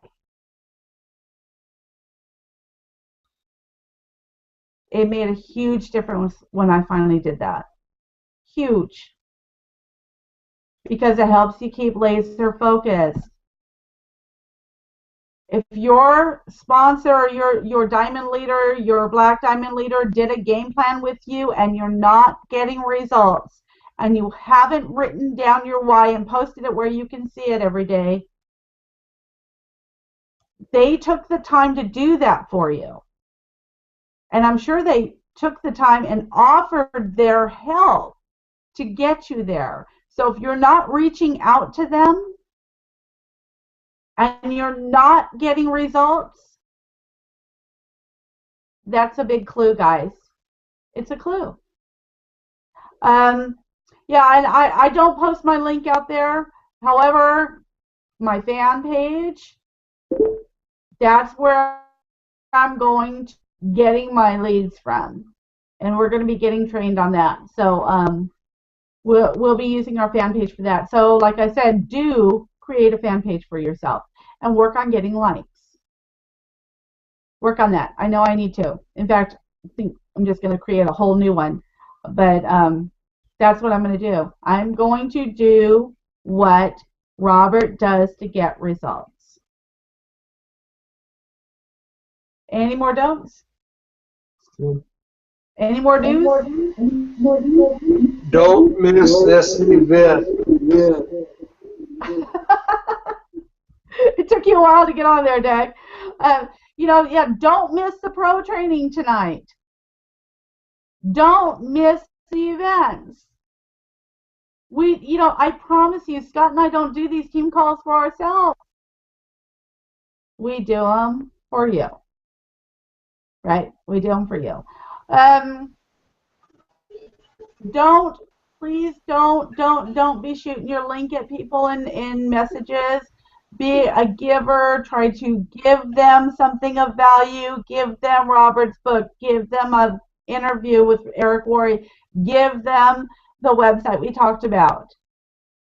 It made a huge difference when I finally did that. Huge. Because it helps you keep laser focused. If your sponsor, your diamond leader, your black diamond leader did a game plan with you and you're not getting results and you haven't written down your why and posted it where you can see it every day, they took the time to do that for you. And I'm sure they took the time and offered their help to get you there. So if you're not reaching out to them, and you're not getting results, that's a big clue, guys. It's a clue. Yeah, and I don't post my link out there. However, my fan page, that's where I'm going to getting my leads from. And we're going to be getting trained on that. So we'll be using our fan page for that. So like I said, do create a fan page for yourself and work on getting likes. Work on that. I know I need to. In fact, I think I'm just going to create a whole new one. But that's what I'm going to do. I'm going to do what Robert does to get results. Any more don'ts? Any more do's? Don't miss this event. It took you a while to get on there, Doug. You know, yeah, don't miss the pro training tonight. Don't miss the events. You know, I promise you, Scott and I don't do these team calls for ourselves. we do them for you, right? We do them for you. Please don't be shooting your link at people in messages. Be a giver. Try to give them something of value. Give them Robert's book. Give them an interview with Eric Worre. Give them the website we talked about.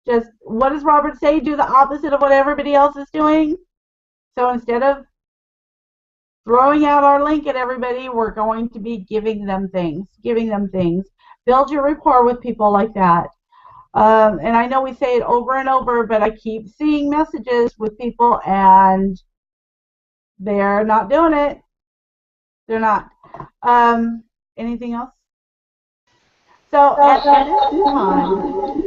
Just, what does Robert say? Do the opposite of what everybody else is doing. So instead of throwing out our link at everybody, we're going to be giving them things. Build your rapport with people like that. And I know we say it over and over, but I keep seeing messages with people, and they're not doing it. They're not. Anything else? So at this time,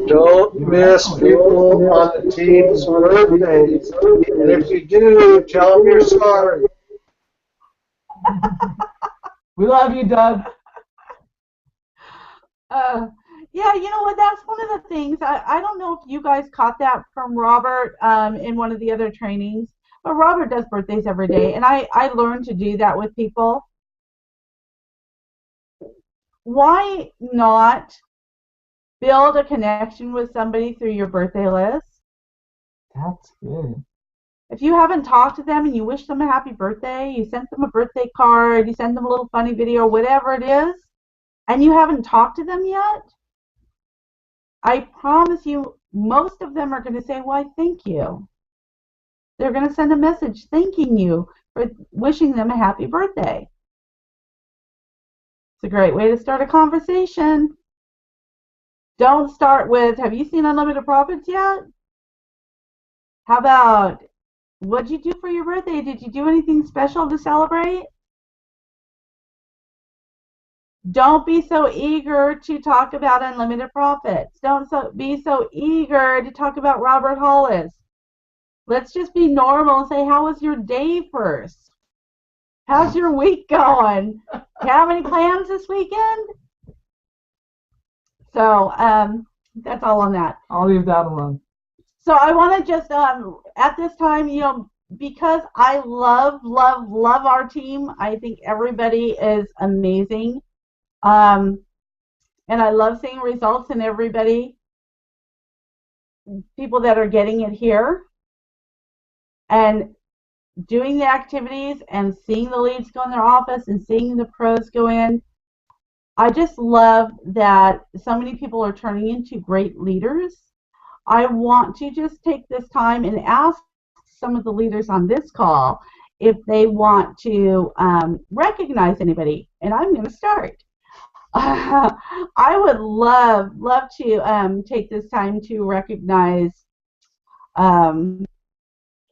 Don't miss people on the team's birthdays. And if you do, tell them you're sorry. We love you, Doug. yeah, you know what? That's one of the things. I don't know if you guys caught that from Robert in one of the other trainings, but Robert does birthdays every day, and I learned to do that with people. Why not build a connection with somebody through your birthday list? That's good. If you haven't talked to them and you wish them a happy birthday, you sent them a birthday card, you send them a little funny video, whatever it is, and you haven't talked to them yet, I promise you most of them are going to say, why, thank you. They're going to send a message thanking you for wishing them a happy birthday. It's a great way to start a conversation. Don't start with, have you seen Unlimited Profits yet? How about, what'd you do for your birthday? Did you do anything special to celebrate? Don't be so eager to talk about Unlimited Profits. Don't be so eager to talk about Robert Hollis. Let's just be normal and say, how was your day first? How's your week going? Do you have any plans this weekend? So that's all on that. I'll leave that alone. So I want to just, at this time, you know, because I love our team. I think everybody is amazing. And I love seeing results in everybody. People that are getting it here. And doing the activities and seeing the leads go in their office and seeing the pros go in. I just love that so many people are turning into great leaders. I want to just take this time and ask some of the leaders on this call if they want to recognize anybody, and I'm going to start. I would love to take this time to recognize,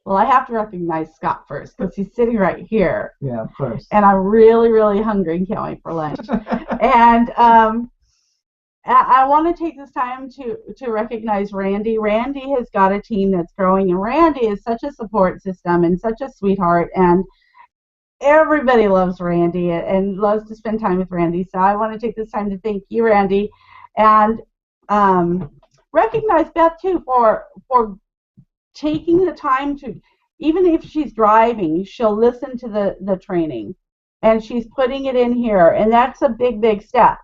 well, I have to recognize Scott first because he's sitting right here. Yeah, of course. And I'm really hungry and can't wait for lunch. And I want to take this time to recognize Randy. Randy has got a team that's growing, and Randy is such a support system and such a sweetheart, and everybody loves Randy and loves to spend time with Randy. So I want to take this time to thank you, Randy, and recognize Beth too for taking the time to, even if she's driving, she'll listen to the training, and she's putting it in here, and that's a big step.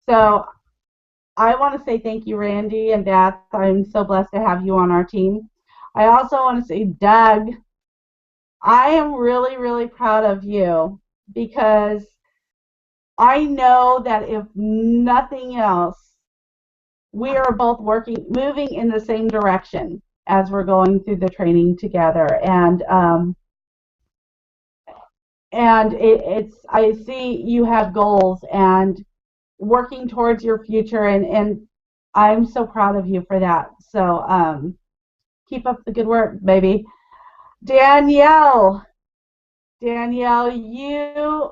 So I want to say thank you, Randy and Beth. I'm so blessed to have you on our team. I also want to say, Doug, I am really proud of you, because I know that if nothing else, we are both moving in the same direction as we're going through the training together, and I see you have goals and working towards your future, and I'm so proud of you for that. So keep up the good work, baby. Danielle, you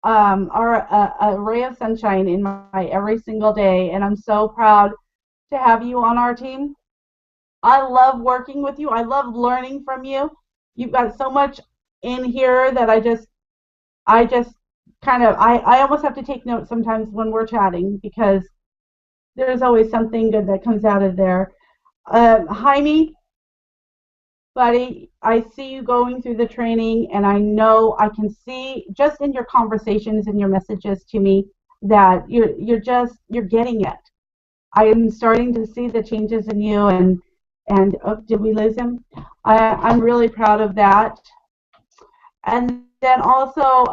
are a ray of sunshine in my every single day, and I'm so proud to have you on our team. I love working with you. I love learning from you. You've got so much in here that I almost have to take notes sometimes when we're chatting, because there's always something good that comes out of there. Jaime, buddy, I see you going through the training, and I know I can see just in your conversations and your messages to me that you're getting it. I am starting to see the changes in you, and oh, did we lose him? I'm really proud of that. And then also,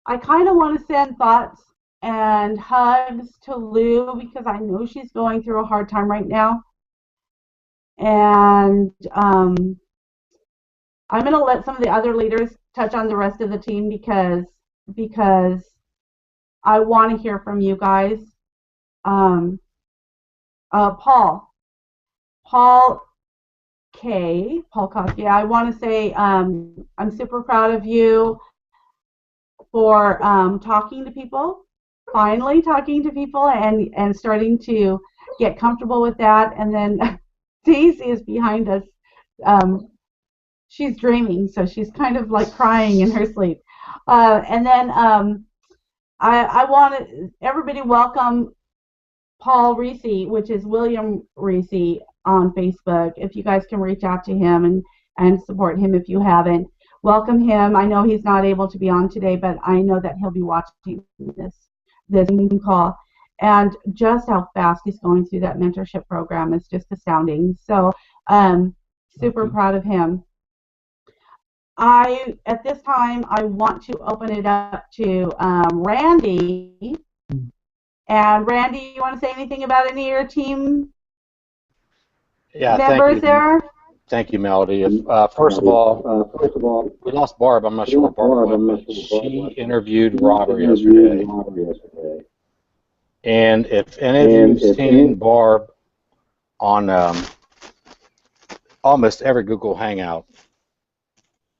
I kind of want to send thoughts and hugs to Lou because I know she's going through a hard time right now. And I'm going to let some of the other leaders touch on the rest of the team because I want to hear from you guys. Paul Kosky, I want to say I'm super proud of you for talking to people, finally talking to people, and starting to get comfortable with that. And then Daisy is behind us. She's dreaming, so she's kind of like crying in her sleep. And then I want to everybody welcome Paul Reese, which is William Reese on Facebook. If you guys can reach out to him and support him if you haven't. Welcome him. I know he's not able to be on today, but I know that he'll be watching this meeting call. And just how fast he's going through that mentorship program is just astounding. So super proud of him. At this time, I want to open it up to Randy. And Randy, you want to say anything about any of your team members there? Thank you, Melody. First of all, we lost Barb. I'm not sure where Barb went, but she interviewed Robert yesterday. And if any of you have seen Barb on almost every Google Hangout,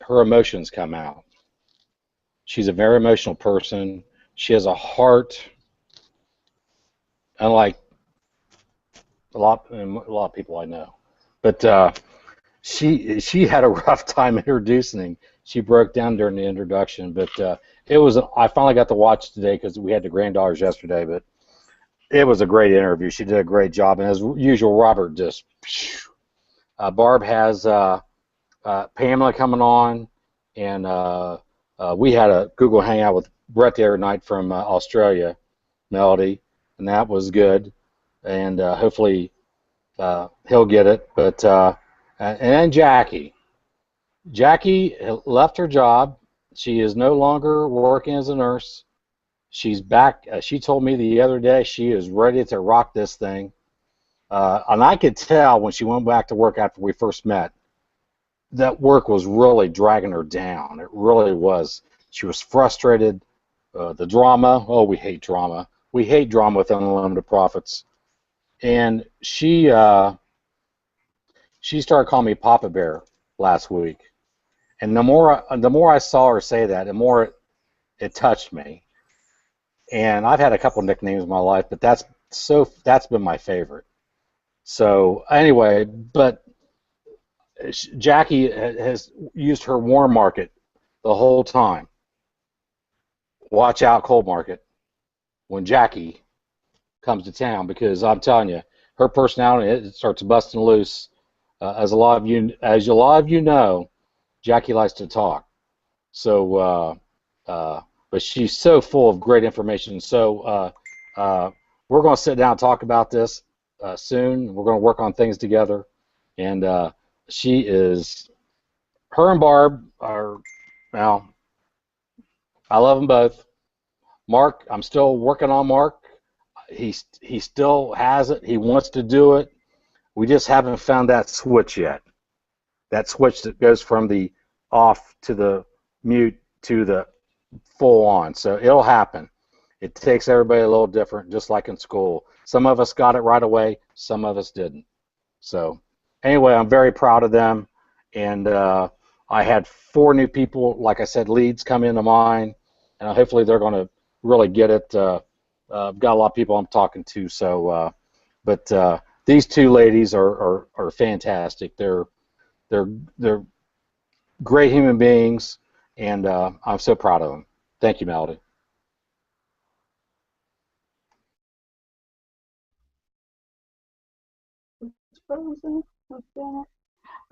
her emotions come out. She's a very emotional person. She has a heart, unlike a lot of people I know. But she had a rough time introducing. She broke down during the introduction, but I finally got to watch today because we had the granddaughters yesterday. But it was a great interview. She did a great job, and as usual, Robert just. Barb has Pamela coming on, and we had a Google Hangout with Brett the other night from Australia, Melody, and that was good. And hopefully he'll get it. But and then Jackie left her job. She is no longer working as a nurse. She's back. She told me the other day she is ready to rock this thing. And I could tell when she went back to work after we first met that work was really dragging her down. It really was. She was frustrated. The drama. Oh, we hate drama. We hate drama with Unlimited Profits. And she started calling me Papa Bear last week. And the more I saw her say that, the more it touched me. And I've had a couple nicknames in my life, but that's been my favorite. So anyway, but Jackie has used her warm market the whole time. Watch out, cold market, when Jackie comes to town, because I'm telling you, her personality, it starts busting loose. As a lot of you know, Jackie likes to talk. So, but she's so full of great information. So we're going to sit down and talk about this soon. We're going to work on things together. And her and Barb are, well, I love them both. Mark, I'm still working on Mark. He still has it. He wants to do it. We just haven't found that switch yet. That switch that goes from the off to the mute to the full on. So it'll happen. It takes everybody a little different, just like in school. Some of us got it right away. Some of us didn't. So anyway, I'm very proud of them. And I had 4 new people, like I said, leads come into mine. And hopefully they're going to really get it. I've got a lot of people I'm talking to. So, but these 2 ladies are fantastic. They're great human beings, and I'm so proud of them. Thank you, Melody.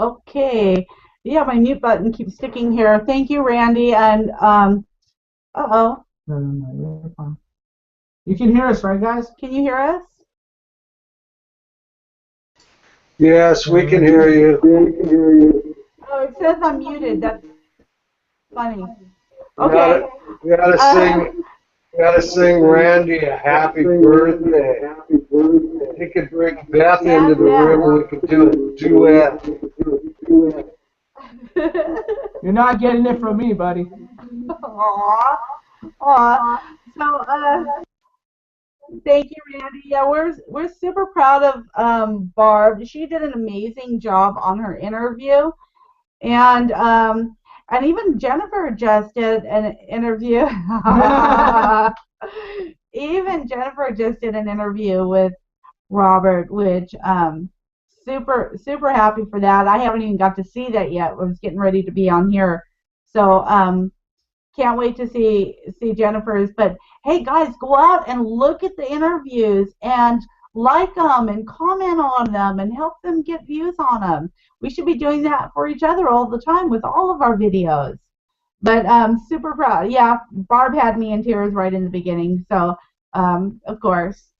Okay. Yeah, my mute button keeps sticking here. Thank you, Randy. And uh-oh. No, you're fine. You can hear us, right, guys? Can you hear us? Yes, we can hear you. Oh, it says I'm muted. That's funny. We Okay. gotta sing Randy a happy birthday. He could bring Beth into the room and we could do a duet. You're not getting it from me, buddy. Aww. Aww. So, thank you, Randy. Yeah, we're super proud of Barb. She did an amazing job on her interview, and even Jennifer just did an interview. Even Jennifer just did an interview with Robert, which super happy for that. I haven't even got to see that yet. I was getting ready to be on here, so can't wait to see Jennifer's. But hey, guys, go out and look at the interviews and like them and comment on them and help them get views on them. We should be doing that for each other all the time with all of our videos. But super proud. Yeah, Barb had me in tears right in the beginning. So of course.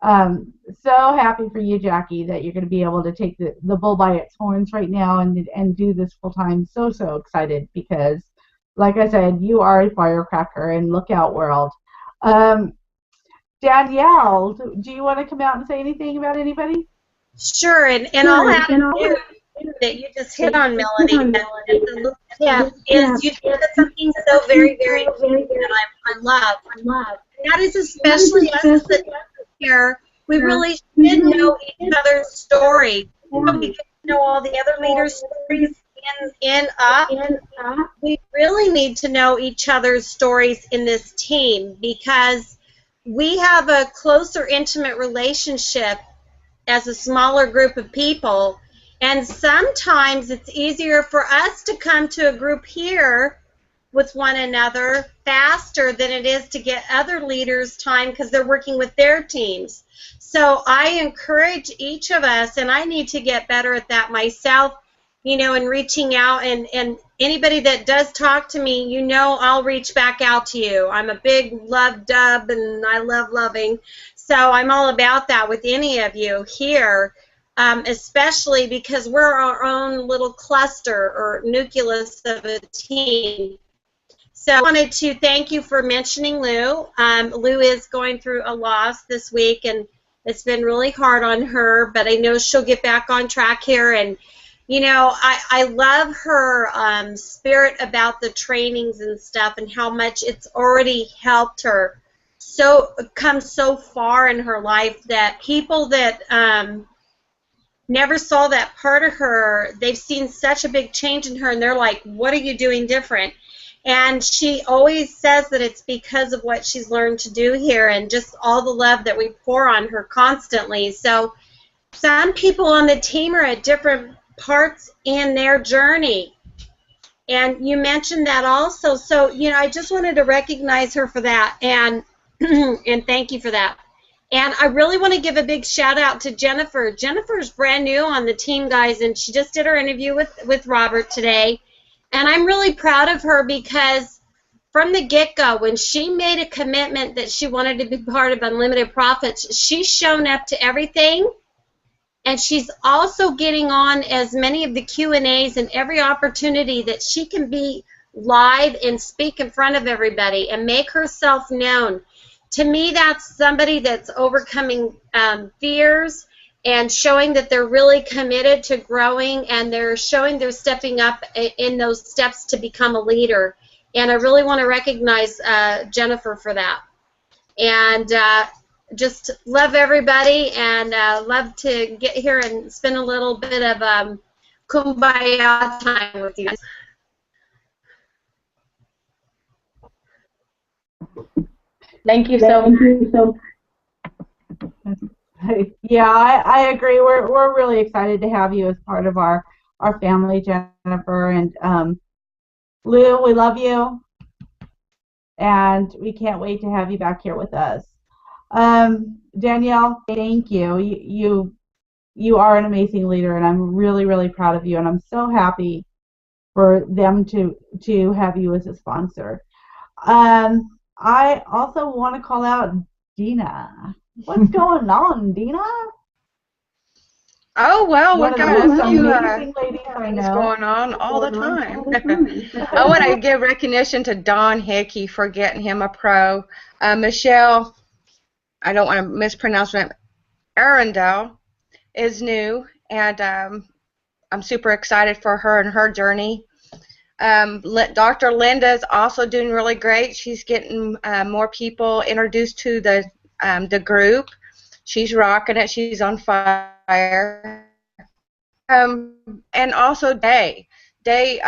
So happy for you, Jackie, that you're going to be able to take the bull by its horns right now and do this full time. So excited because, like I said, you are a firecracker and look out, world. Danielle, do you want to come out and say anything about anybody? Sure, and I'll have to do that you just hit on, Melanie. Is you did something so very important that I love. And that is especially us that here. We really should know each other's story. We get to know all the other leaders' stories in up. We really need to know each other's stories in this team because we have a closer, intimate relationship as a smaller group of people, and sometimes it's easier for us to come to a group here with one another faster than it is to get other leaders time because they're working with their teams. So I encourage each of us, and I need to get better at that myself, you know, and reaching out, and anybody that does talk to me, you know, I'll reach back out to you. I'm a big love dub, and I love loving. So I'm all about that with any of you here, especially because we're our own little cluster or nucleus of a team. So I wanted to thank you for mentioning Lou. Lou is going through a loss this week, and it's been really hard on her, but I know she'll get back on track here. And, you know, I love her spirit about the trainings and stuff and how much it's already helped her come so far in her life that people that never saw that part of her, they've seen such a big change in her, and they're like, what are you doing different? And she always says that it's because of what she's learned to do here and just all the love that we pour on her constantly. So some people on the team are at different parts in their journey. And you mentioned that also. So, you know, I just wanted to recognize her for that and and thank you for that. And I really want to give a big shout out to Jennifer. Jennifer's brand new on the team, guys, and she just did her interview with Robert today. And I'm really proud of her because from the get-go, when she made a commitment that she wanted to be part of Unlimited Profits, she's shown up to everything, and she's also getting on as many of the Q&As and every opportunity that she can be live and speak in front of everybody and make herself known. To me, that's somebody that's overcoming fears and showing that they're really committed to growing, and they're showing they're stepping up in those steps to become a leader. And I really want to recognize Jennifer for that. And just love everybody, and love to get here and spend a little bit of kumbaya time with you guys. Thank you so much. Yeah, I agree. We're really excited to have you as part of our family, Jennifer. And Lou, we love you, and we can't wait to have you back here with us. Danielle, thank you. you are an amazing leader, and I'm really, really proud of you, and I'm so happy for them to have you as a sponsor. I also want to call out Dina. What's going on, Dina? Oh, well, One we've of the got a most few amazing ladies I things know. going on all the time. I want to give recognition to Don Hickey for getting him a pro. Michelle, I don't want to mispronounce her name, Arundel is new, and I'm super excited for her and her journey. Dr. Linda is also doing really great. She's getting more people introduced to the group. She's rocking it. She's on fire. And also Day. Day,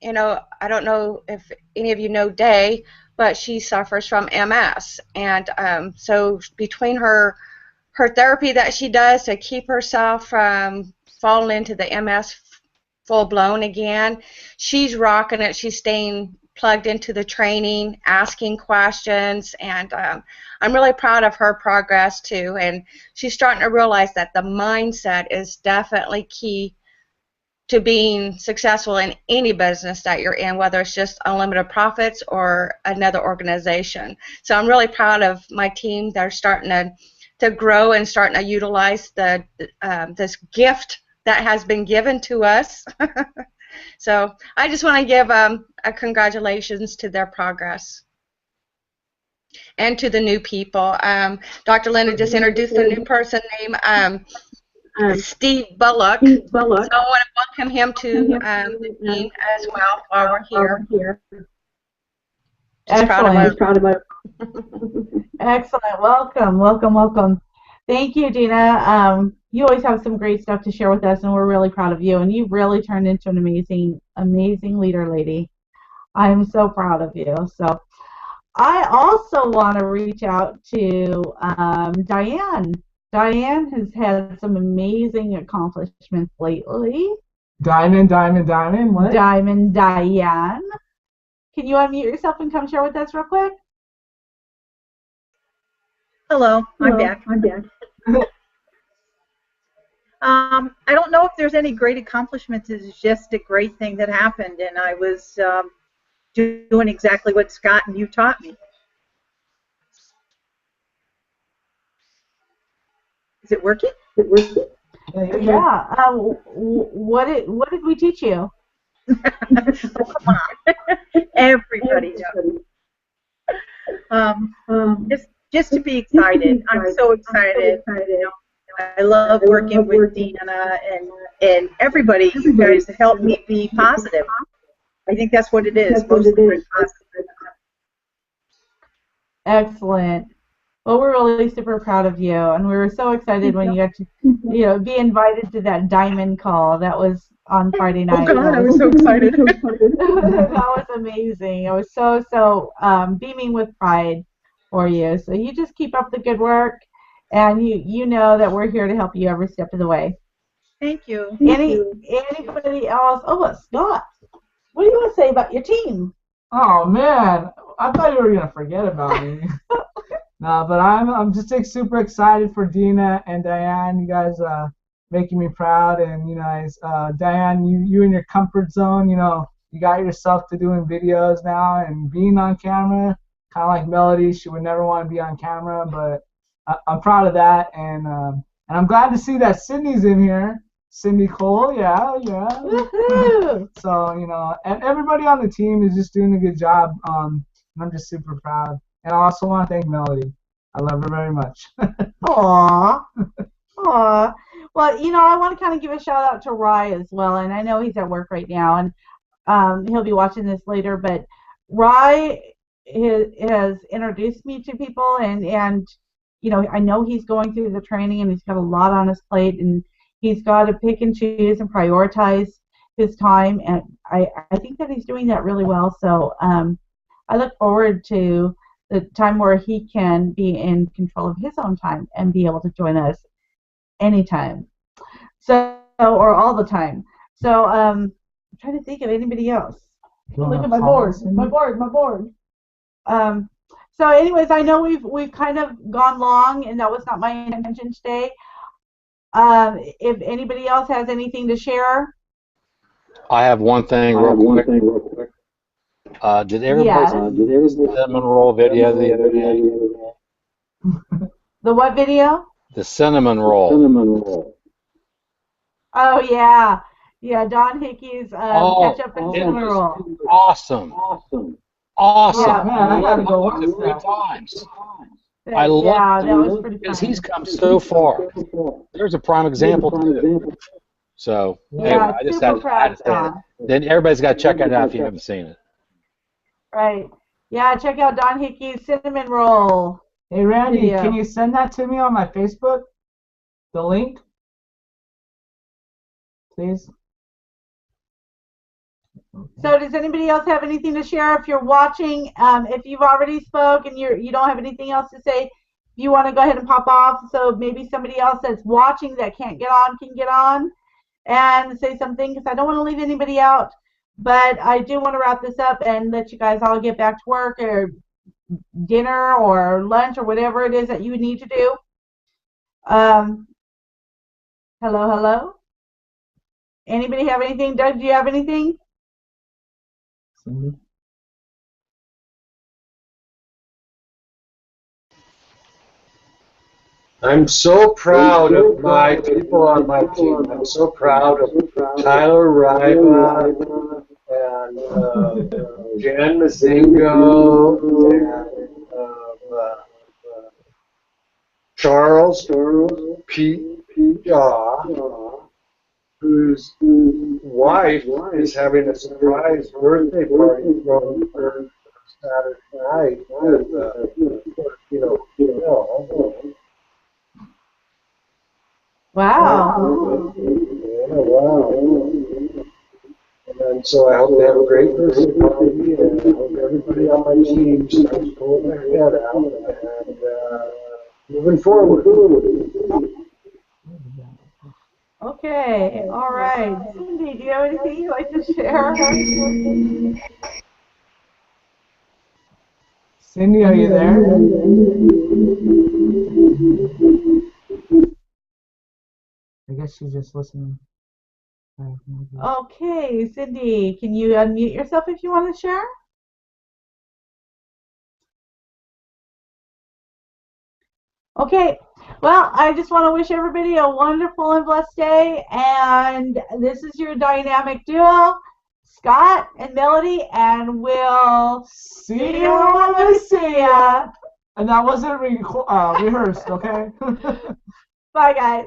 you know, I don't know if any of you know Day, but she suffers from MS. And so between her therapy that she does to keep herself from falling into the MS full-blown again, she's rocking it. She's staying plugged into the training, asking questions, and I'm really proud of her progress too. And she's starting to realize that the mindset is definitely key to being successful in any business that you're in, whether it's just Unlimited Profits or another organization. So I'm really proud of my team. They're starting to grow and starting to utilize this gift that has been given to us. So I just want to give a congratulations to their progress and to the new people. Dr. Linda just introduced a new person named Steve Bullock. So I want to welcome him to the team as well while we're here. Just proud of him. Excellent. Welcome, welcome, welcome. Thank you, Dina. You always have some great stuff to share with us, and we're really proud of you. And you've really turned into an amazing, amazing leader, lady. I'm so proud of you. So I also want to reach out to Diane. Diane has had some amazing accomplishments lately. Diamond, what? Diamond Diane. Can you unmute yourself and come share with us real quick? Hello, I'm back. I don't know if there's any great accomplishments. It's just a great thing that happened, and I was doing exactly what Scott and you taught me. Is it working? Yeah. What did we teach you? Oh, come on. Everybody knows. Just to be excited. I'm so excited. You know, I love working with Dina and everybody. You guys help me be positive. I think that's what it is. Mostly positive. Excellent. Well, we're really super proud of you, and we were so excited when you got to, be invited to that diamond call. That was on Friday night. Oh God, I was so excited. That was amazing. I was so beaming with pride for you. So you just keep up the good work, and you know that we're here to help you every step of the way. Thank you. Anybody else? Oh, Scott, what do you want to say about your team? Oh man, I thought you were gonna forget about me. No, but I'm just super excited for Dina and Diane. You guys making me proud, and you guys, Diane, you in your comfort zone. You know, you got yourself to doing videos now and being on camera. Kind of like Melody, she would never want to be on camera, but I'm proud of that, and I'm glad to see that Sydney's in here. Cindy Cole, yeah. Woohoo! So and everybody on the team is just doing a good job. And I'm just super proud. And I also want to thank Melody. I love her very much. Aww. Aww. Well, I want to kind of give a shout out to Rye as well, and I know he's at work right now, and he'll be watching this later, but Rye has introduced me to people, and I know he's going through the training, and he's got a lot on his plate, and he's got to pick and choose and prioritize his time, and I think that he's doing that really well, so I look forward to the time where he can be in control of his own time and be able to join us anytime, or all the time. So I'm trying to think of anybody else. Look at my board. My board. So anyways, I know we've kind of gone long, and that was not my intention today. If anybody else has anything to share. I have one thing real quick. Did everybody see the cinnamon roll video the other day? The what video? The cinnamon roll. Oh yeah, yeah. Don Hickey's ketchup and cinnamon roll. Awesome. Yeah. Man, I gotta go watch Three that. times. I love Yeah, that was pretty because funny. he's come so far. There's a prime example too. So Yeah, anyway, I just super had to proud, say that. Don. Then everybody's got to check it out if you haven't seen it. Right. Yeah, check out Don Hickey's cinnamon roll. Hey, Randy, video. can you send that to me on my Facebook? The link? Please? So does anybody else have anything to share? If you're watching, if you've already spoke and you don't have anything else to say, you want to go ahead and pop off. So maybe somebody else that's watching that can't get on can get on and say something, because I don't want to leave anybody out. But I do want to wrap this up and let you guys all get back to work or dinner or lunch or whatever it is that you need to do. Hello? Anybody have anything? Doug, do you have anything? I'm so proud of my people on my team. I'm so proud of Tyler Riva and Jan Mazingo and Charles Pete Shaw, whose wife is having a surprise birthday party from her Saturday night with, Wow. Yeah, wow. And so I hope they have a great birthday party, and I hope everybody on my team starts pulling their head out and moving forward. Okay, all right. Cindy, do you have anything you'd like to share? Cindy, are you there? I guess she's just listening. Okay, Cindy, can you unmute yourself if you want to share? Okay, well, I just want to wish everybody a wonderful and blessed day, and this is your dynamic duo, Scott and Melody, and we'll see you when we see ya. And that wasn't rehearsed, okay? Bye, guys.